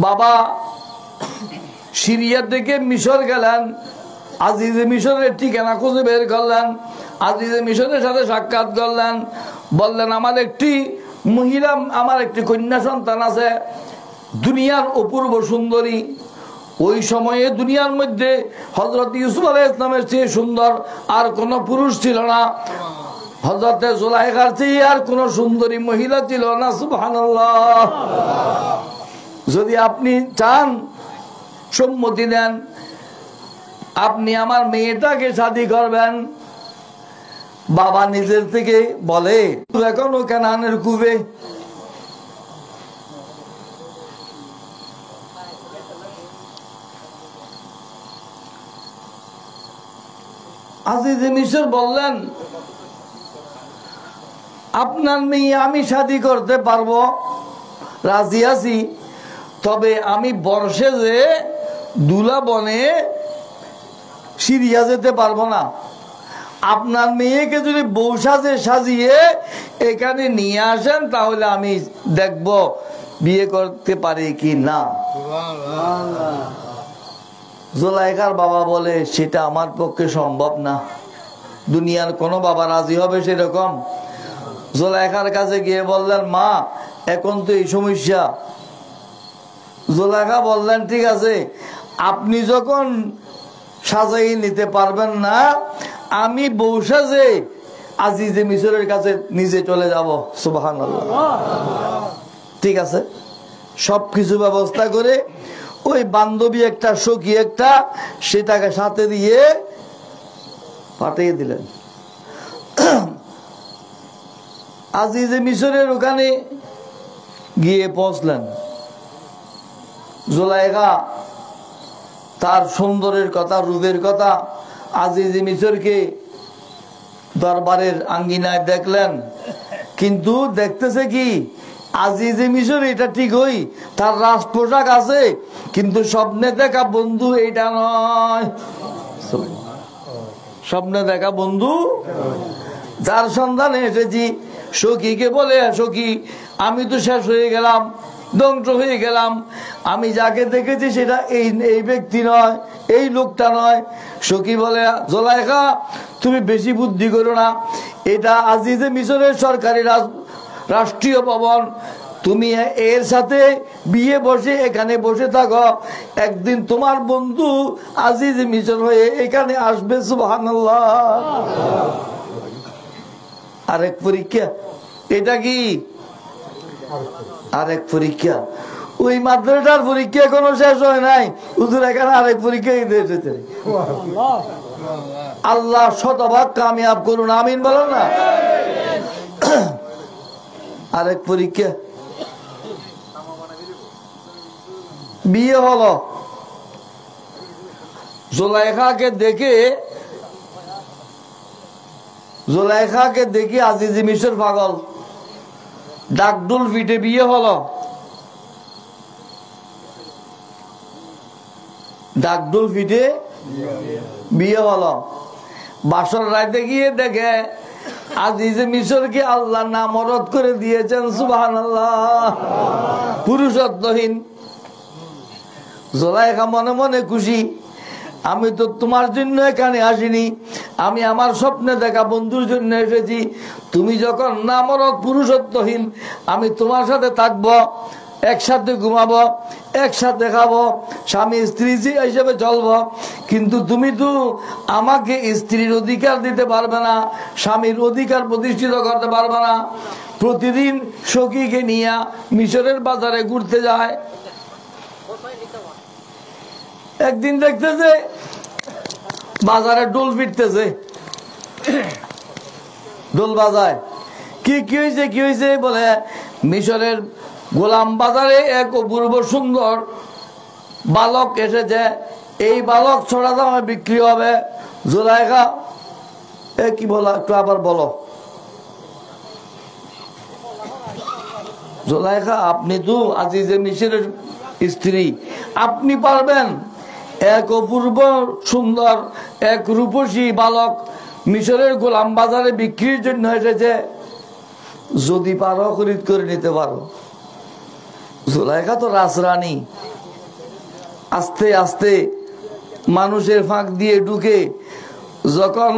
বাবা সিরিয়া থেকে মিশর গেলেন, আজিজে মিশরের ঠিকানা খুঁজে বের করলেন, আজিজে মিশরের সাথে সাক্ষাৎ করলেন। বললেন আমার একটি মহিলা, আমার একটি কন্যা সন্তান আছে, দুনিয়ার অপূর্ব সুন্দরী। ওই সময়ে দুনিয়ার মধ্যে হযরত ইউসুফ আলাইহিস সালামের চেয়ে সুন্দর আর কোন পুরুষ ছিল না, হযরত জুলাইখার চেয়ে আর কোন সুন্দরী মহিলা ছিল না। সুবহানাল্লাহ। যদি আপনি চান সম্মতি দেন, আপনি আমার মেয়েটাকে শাদী করবেন। বাবা নিজের থেকে বলে এখনো কানানের কূপে। আজিজে মিশর বললেন আপনার মেয়ে আমি শাদী করতে পারবো, রাজি আছি, তবে আমি বর্ষে যে দুলা বনে সিরিয়া যেতে পারবো না। আপনার মেয়েকে যদি বউ সাজে সাজিয়ে এখানে নিয়ে আসেন তাহলে আমি দেখব বিয়ে করতে পারি কি না। জুলাইখার বাবা বলে সেটা আমার পক্ষে সম্ভব না, দুনিয়ার কোন বাবা রাজি হবে সেরকম? জুলাইখার কাছে গিয়ে বললেন, মা এখন তো এই সমস্যা। জুলাইখা বললেন, ঠিক আছে, আপনি যখন সাজাই নিতে পারবেন না, আমি বউ সাজে আজিজে মিশরের কাছে নিজে চলে যাব। সুবহানাল্লাহ। ঠিক আছে, সবকিছু ব্যবস্থা করে ওই বান্ধবী একটা, সখী একটা, সেটাকে সাথে দিয়ে পাঠিয়ে দিলেন। আজিজে মিশরের ওখানে গিয়ে পৌঁছলেন। জুলাইখা তার সুন্দরের কথা, রূপের কথা আজিজে মিশরকে দরবারের আঙ্গিনায় দেখলেন, কিন্তু দেখতেছে কি, আজিজে মিশর এটা ঠিকই, তার রাজ পোশাক আছে, কিন্তু স্বপ্নে দেখা বন্ধু এটা নয়। স্বপ্নে দেখা বন্ধু, যার সন্ধানে এসেছি। সখীকে বলে, সখী আমি তো শেষ হয়ে গেলাম, ধ্বংস হয়ে গেলাম, আমি যাকে দেখেছি সেটা এই ব্যক্তি নয়, এই লোকটা নয়। সখী বলে, জুলাইখা তুমি বেশি বুদ্ধি করো না, এটা আজিজে মিশরের সরকারি রাষ্ট্রীয় ভবন, তুমি এর সাথে বিয়ে বসে এখানে বসে থাকো, একদিন তোমার বন্ধু আজিজে মিশর হয়ে এখানে আসবে। সুবহানাল্লাহ। আরেক পরীক্ষা, এটা কি আরেক পরীক্ষা? ওই মাদ্রাসার পরীক্ষা এখনো শেষ হয় নাই, হুজুর এখানে আরেক পরীক্ষা দিতে এসেছে। আল্লাহ শতভাগ কামিয়াব করুন, আমিন বলো না। আরেক পরীক্ষা, বিয়ে হলো। জুলাইখাকে দেখে আজিজে মিশর পাগল, ডাকডুল পিঠে বিয়ে হলো। ডাকডুল পিঠে বিয়ে হলো। বাসর রাতে গিয়ে দেখে আজিজে মিশরকে আল্লাহ নামরদ করে দিয়েছেন। সুবহানাল্লাহ। পুরুষত্বহীন। জুলাইখা মনে মনে খুশি, আমি তো তোমার জন্য এখানে আসিনি, আমি আমার স্বপ্নে দেখা বন্ধুর জন্য এসেছি। তুমি যখন নামরদ পুরুষত্বহীন, আমি তোমার সাথে থাকবো, একসাথে ঘুমাবো, একসাথে খাবো, স্বামী স্ত্রী হিসেবে চলবো, কিন্তু তুমি তো আমাকে স্ত্রীর অধিকার দিতে পারবে না, স্বামীর অধিকার প্রতিষ্ঠিত করতে পারবে না। প্রতিদিন সখীকে নিয়ে মিশরের বাজারে ঘুরতে যায়। একদিন দেখতেছে বাজারে ডোল ফিরতেছে, ডোল বাজায়। কি হয়েছে বলে, মিশরের গোলাম বাজারে এক অপূর্ব সুন্দর বালক এসেছে, এই বালক ছড়া দামে বিক্রি হবে। জুলাইখা, কি বলো একটু আবার বলো। জুলাইখা, আপনি তো আজিজে মিশরের স্ত্রী, আপনি পারবেন? এক অপূর্ব সুন্দর এক রূপসী বালক মিশরের গোলাম বাজারে বিক্রির জন্য এসেছে, যদি পারো খরিদ করে নিতে পারো। জুলাইখা তো রাজরানী, আস্তে আস্তে মানুষের ফাঁক দিয়ে ঢুকে যখন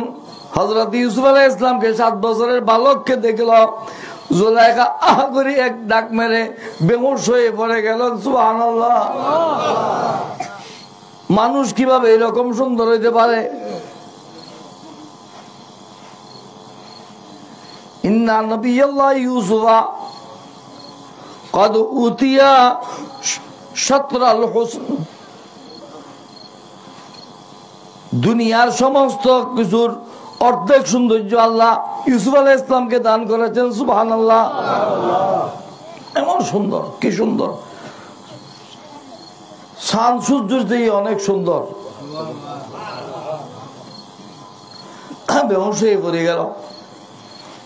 হযরত ইউসুফ আলাইহিস সালামকে 7 বছরের বালককে দেখল, জুলাইখা আহ করে এক ডাক মেরে বেহুশ হয়ে পড়ে গেল। সুবহানাল্লাহ। মানুষ কিভাবে এরকম সুন্দর হইতে পারে? ইন্না নবিয়াল্লাহ ইউসুফা কদ উতিয়া শাতরাল হুসন। দুনিয়ার সমস্ত কিছুর অর্ধেক সৌন্দর্য আল্লাহ ইউসুফ আলাইহিস সালামকে দান করেছেন। সুবহানাল্লাহ। এমন সুন্দর, কি সুন্দর, শান সূর্যের দিয়ে অনেক সুন্দর। বেহুশ হয়ে পড়ে গেল।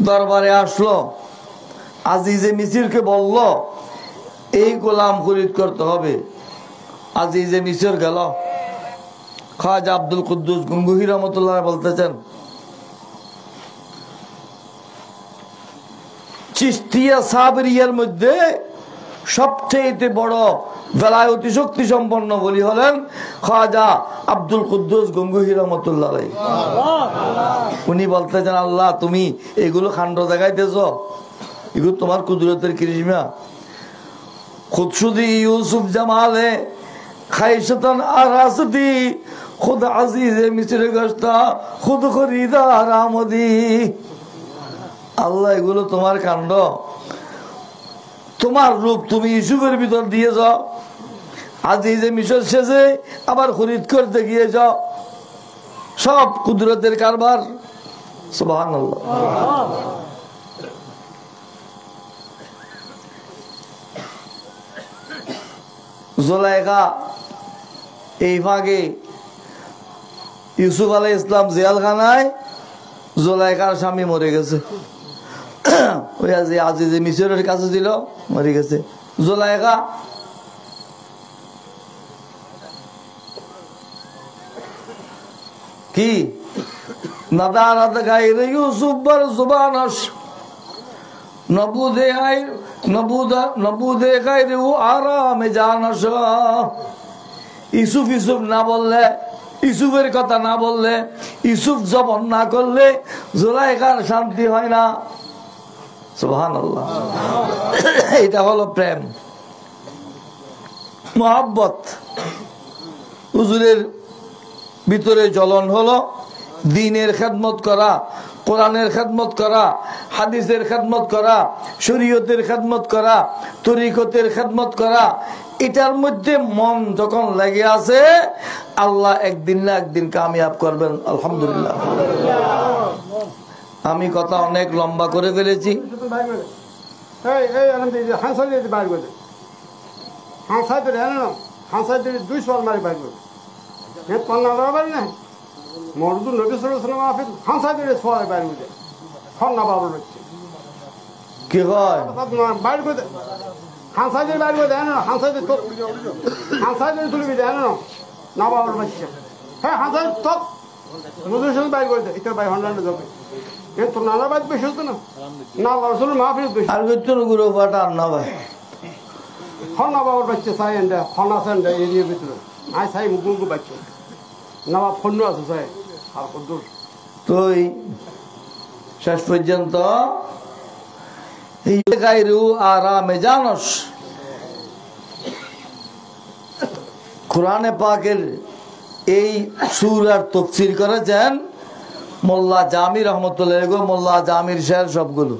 দরবারে আসলো, আজিজে মিশরকে বলল এই গোলাম খরিদ করতে হবে। আজিজে মিশর গেল। খাজা আব্দুল কুদ্দুস গঙ্গুহি রহমতুল্লাহ বলতেছেন, চিশতিয়া সাবরিয়ার মধ্যে সবচেয়ে বড় বেলায়তি শক্তি সম্পন্ন বলি হলেন খাজা আব্দুল কুদ্দুস গঙ্গুহি রহমতুল্লাহ। উনি বলতেছেন, আল্লাহ তুমি এগুলো খান্ড দেখাইতেছ, এগুলো তোমার কুদরতের কৃষ্ণা। খুদ শুধু ইউসুফ জামালে খাইশতান আরাসতি খুদ আজিজে মিসরে গস্তা খুদ খরিদার আমদি। আল্লাহ এগুলো তোমার কাণ্ড, তোমার রূপ তুমি ইউসুফের ভিতর দিয়ে যাও, আজিজে মিশর শেষে আবার খরিদ করতে গিয়ে যাও, সব কুদরতের কারবার। সুবহানাল্লাহ। জুলাইখা এই ভাগে ইউসুফ আলাইহিস সালাম জেলখানায়, জুলাইখার স্বামী মরে গেছে। ওই আজিজে মিশরের কাছে ছিল, মরে গেছে। জুলাইখা কি নাদারাত গায়রে ইউসুফ বার জুবানাস নবুদে আই নবুদে গায়রে ও আরামে জানাস। ইউসুফ ইউসুফ না বললে, ইউসুফের কথা না বললে, ইউসুফ জবন না করলে জুলাইখার শান্তি হয় না। সুবহানাল্লাহ। এটা হলো প্রেম, মহব্বত। হুজুরের ভিতরে জ্বলন হলো দ্বীনের খেদমত করা, কোরআনের খেদমত করা, হাদিসের খেদমত করা, শরীয়তের খেদমত করা, তরিকতের খেদমত করা। এটার মধ্যে মন যখন লেগে আছে, আল্লাহ একদিন না একদিন কামিয়াব করবেন। আলহামদুলিল্লাহ। আমি কথা অনেক লম্বা করে ফেলেছি। মরদুল নবী সাল্লাল্লাহু আলাইহি ওয়াসাল্লাম হাসাদের সোয়ালে বাইরে গেছে খন্না বাবুর হচ্ছে কি হয় বাইরে গেছে হাসাদের বাইরে গেছে না, হাসাদের তো হাসাদের তুলবি দেন না, না বাবুর হচ্ছে। হ্যাঁ হাসাদ তো মুদুসন বাইরে গেছে, এটা বাই হন্ডানে যাবে। এ তো নানা বাদ বেশি হতো না, না রাসূল মাহফিল বেশি আর গতর গুরু বাটা না ভাই খন্না বাবুর হচ্ছে সাই এন্ড খন্না সেন্ড এরিয়া ভিতরে আই সাই মুগুগু বাচ্চা নবাব ফন্য আছে সাই আর কদ্দুর। তুই শেষ পর্যন্ত আরামে জানস। কোরআনে পাকের এই সূরার তাফসীর করেছেন মোল্লা জামি রহমতুল্লাহ, মোল্লা জামির শের সবগুলো।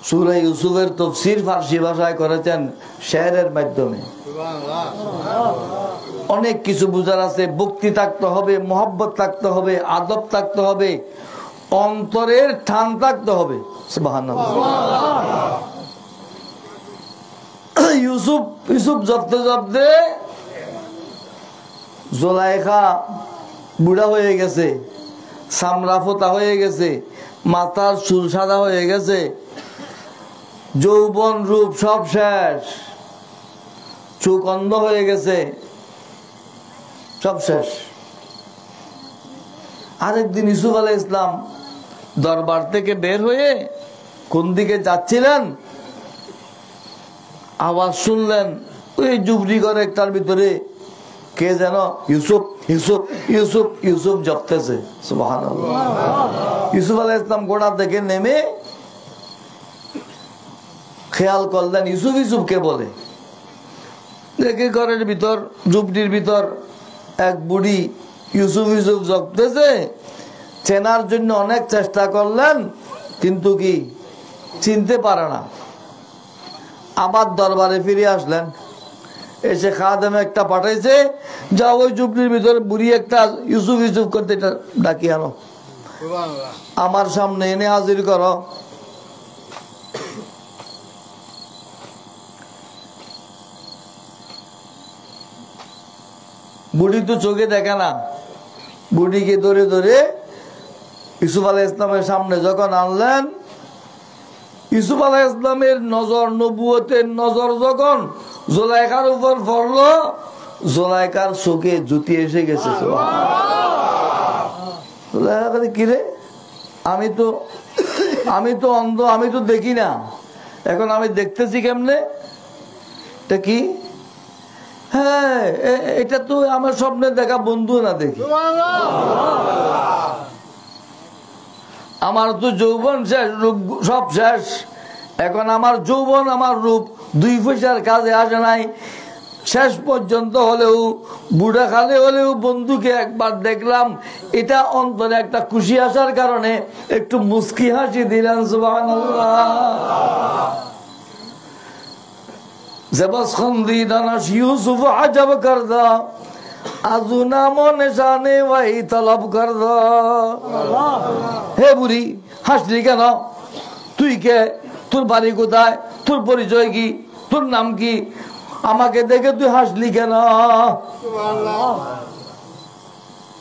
সূরা ইউসুফের তাফসীর ফারসি ভাষায় করেছেন শেরের মাধ্যমে। অনেক কিছু বুঝার আছে। ভক্তি থাকতে হবে, মহব্বত থাকতে হবে, আদব থাকতে হবে, অন্তরের টান থাকতে হবে। সুবহানাল্লাহ। ইউসুফ জপতে জপতে জুলাইখা বুড়া হয়ে গেছে, চামড়া ফোতা হয়ে গেছে, মাথার চুল সাদা হয়ে গেছে, যৌবন রূপ সব শেষ, চোখ অন্ধ হয়ে গেছে, সব শেষ। আরেকদিন ইউসুফ আলাইহিস সালাম দরবার থেকে বের হয়ে কোন দিকে যাচ্ছিলেন, আওয়াজ শুনলেন ওই জুবরি ঘর একটার ভিতরে কে যেন ইউসুফ ইউসুফ ইউসুফ ইউসুফ জপতেছে। সুবহানাল্লাহ। ইউসুফ আলাইহিস সালাম গোড়া থেকে নেমে খেয়াল করলেন ইউসুফ ইউসুফ কে বলে। দেখে ঘরের ভিতর জুবরির ভিতর এক বুড়ি ইউসুফ ইউসুফ জপতেছে। চেনার জন্য অনেক চেষ্টা করলেন, কিন্তু কি চিনতে পারে না। আবার দরবারে ফিরে আসলেন, এসে খাদেম একটা পাঠাইছে, যা ওই জুবরির ভিতর বুড়ি একটা ইউসুফ ইউসুফ করতে ডাকি আনো, আমার সামনে এনে হাজির করো। বুড়ি তো চোখে দেখে না, বুড়িকে ধরে ধরে ইউসুফ আলাইহিস সালামের সামনে যখন আনলেন, ইউসুফ আলাইহিস সালামের নজর, নবুয়তের নজর যখন জুলাইখার উপর পড়লো, জুলাইখার চোখে জুতি এসে গেছে। জুলাইখা কিরে, আমি তো অন্ধ, আমি তো দেখি না, এখন আমি দেখতেছি কেমনে? এটা কি? হ্যাঁ, এটা তো আমার স্বপ্নে দেখা বন্ধু না দেখি। আমার তো যৌবন শেষ, রূপ সব শেষ। এখন আমার যৌবন আমার রূপ 2 পয়সার কাজে আসে নাই। শেষ পর্যন্ত হলেও বুড়া খালে হলেও বন্ধুকে একবার দেখলাম, এটা অন্তরে একটা খুশি আসার কারণে একটু মুস্কি হাসি দিলেন। সুবহানাল্লাহ। জবসখন্দি দানাশ ইউসুফ আজব করদা, আজু নামো নিশানে ওয়াই তলব করদা। হে বুড়ি, হাসলি কেন? তুই কে? তোর বাড়ি কোথায়? তোর পরিচয় কি? তোর নাম কি? আমাকে দেখে তুই হাসলি কেন?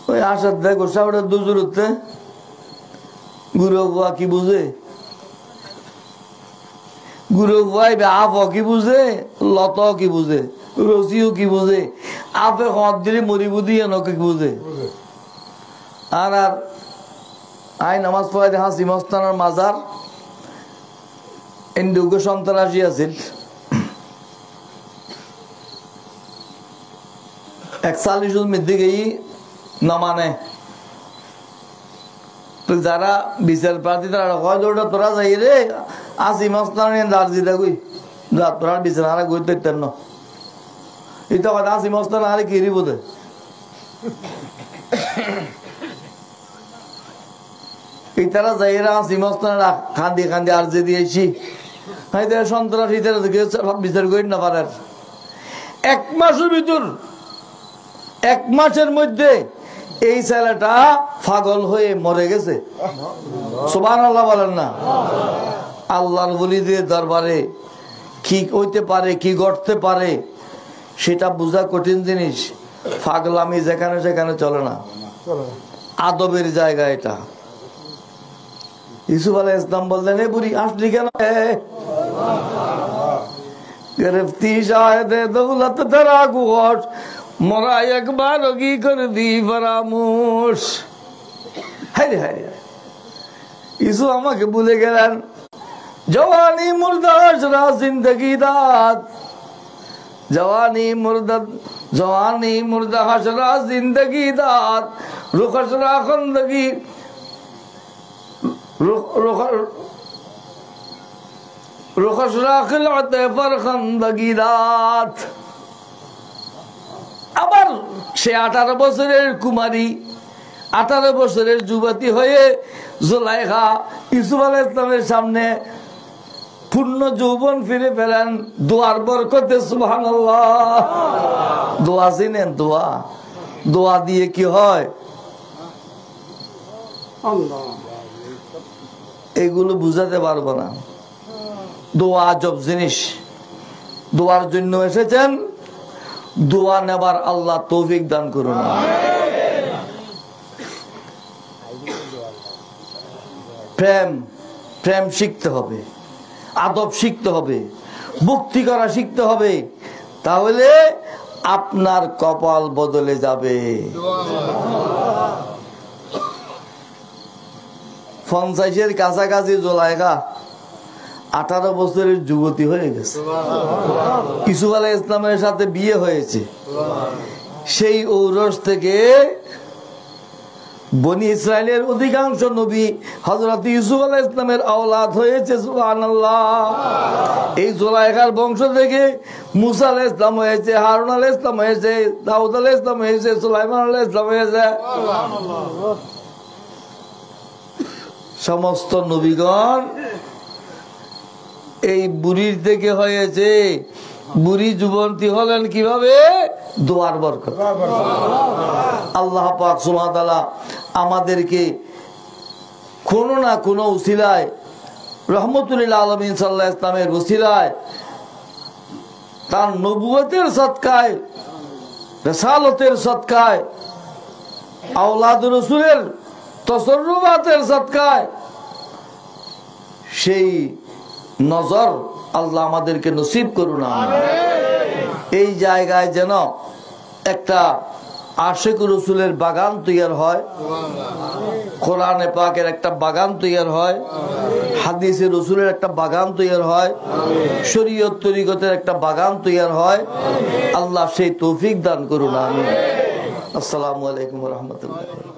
ওই আসার দেখো সামনে দুজুর উঠতে গুরু বুয়া কি বুঝে? গুরু বুয়াই আপ কি বুঝে? লত কি বুঝে? রসিও কি বুঝে? আপে হত দিলে মরিবুদি কি বুঝে? আর আর আই নামাজ পড়াইতে হাসি মস্তানার মাজার ইন্দুকে সন্ত্রাসী আছিল। 41 মধ্যে গেই না মানে তো যারা বিচার প্রার্থী তারা হয় ওটা তোরা যাই রে আসি মস্তান দার্জি দেখুই যা তোরা বিচার আরে গই দেখতেন না এটা কথা আসি মস্তান আরে কি বোধে এই তারা যাই রে আসি মস্তান খান্দি খান্দি আর্জি দিয়েছি হাই তারা সন্ত্রাসী তারা বিচার করি না পারার 1 মাসের ভিতর 1 মাসের মধ্যে এই ছেলেটা পাগল হয়ে মরে গেছে। সুবহানাল্লাহ বলেন না? আল্লাহর ওলিদের দরবারে কি হইতে পারে, কি ঘটতে পারে সেটা বোঝা কঠিন জিনিস। পাগলামি যেখানে সেখানে চলে না, আদবের জায়গা এটা। ইউসুফ আলাইহিস সালাম বললেন, এ বুড়ি আসলি কেন? গ্রেফতি শাহেদে দৌলত তেরা গোশ মরা একবার কি করে দি ফরামোশ। হায় হায়, ইসু আমাকে ভুলে গেলেন। জওয়ানি মুর্দা হসরা জিন্দগি দাত, জওয়ানি মুর্দা হসরা জিন্দগি দাত, রুখ হসরা খন্দগি রুখ হসরা খিলতে ফর খন্দগি দাত। আবার সে 18 বছরের কুমারী, 18 বছরের যুবতী হয়ে জুলাইখা ইউসুফ আলাইহিস সালামের সামনে পূর্ণ যৌবন ফিরে পেলেন দোয়ার বরকতে। সুবহানাল্লাহ। দোয়া চিনেন? দোয়া, দোয়া দিয়ে কি হয় এগুলো বুঝাতে পারবো না। দোয়া আজব জিনিস। দোয়ার জন্য এসেছেন, দোয়া নেবার আল্লাহ তৌফিক দান করুন। প্রেম, প্রেম শিখতে হবে, আদব শিখতে হবে, ভক্তি করা শিখতে হবে, তাহলে আপনার কপাল বদলে যাবে। 50-এর কাছাকাছি জুলাইখা 18 বছরের যুবতী হয়ে গেছে। ইউসুফ আলাইহিস সালামের সাথে বিয়ে হয়েছে। সেই ঔরস থেকে বনি ইসরায়েলের অধিকাংশ নবী হযরত ইউসুফ আলাইহিস সালামের আওলাদ হয়েছে। সুবহানাল্লাহ। এই জুলাইখার বংশ থেকে মুসা আলাইহিস সালাম হয়েছে, হারুন আলাইহিস সালাম হয়েছে, দাউদ আলাইহিস সালাম হয়েছে, সুলাইমান আলাইহিস সালাম হয়েছে। সমস্ত নবীগণ এই বুড়ির থেকে হয়েছে। বুড়ি যুবতী হলেন কিভাবে? দোয়ার বরকত। আল্লাহ পাক সুবহানাহু ওয়া তাআলা আমাদেরকে কোনো না কোনো উসিলায়, রহমতুল লিল আলামিন সাল্লাল্লাহু আলাইহি ওয়াসাল্লামের উসিলায়, তার নবুয়তের সদকায়, রিসালতের সদকায়, আওলাদ রাসূলের তসররুফাতের সদকায় সেই নজর আল্লাহ আমাদেরকে নসিব করুন। এই জায়গায় যেন একটা আশিক রাসূলের বাগান তৈরি হয়, কোরআনে পাকের একটা বাগান তৈরি হয়, হাদিসে রাসূলের একটা বাগান তৈরি হয়, শরীয়ত তরিকতের একটা বাগান তৈরি হয়। আল্লাহ সেই তৌফিক দান করুন। আমিন। আসসালামু আলাইকুম ওয়া রাহমাতুল্লাহ।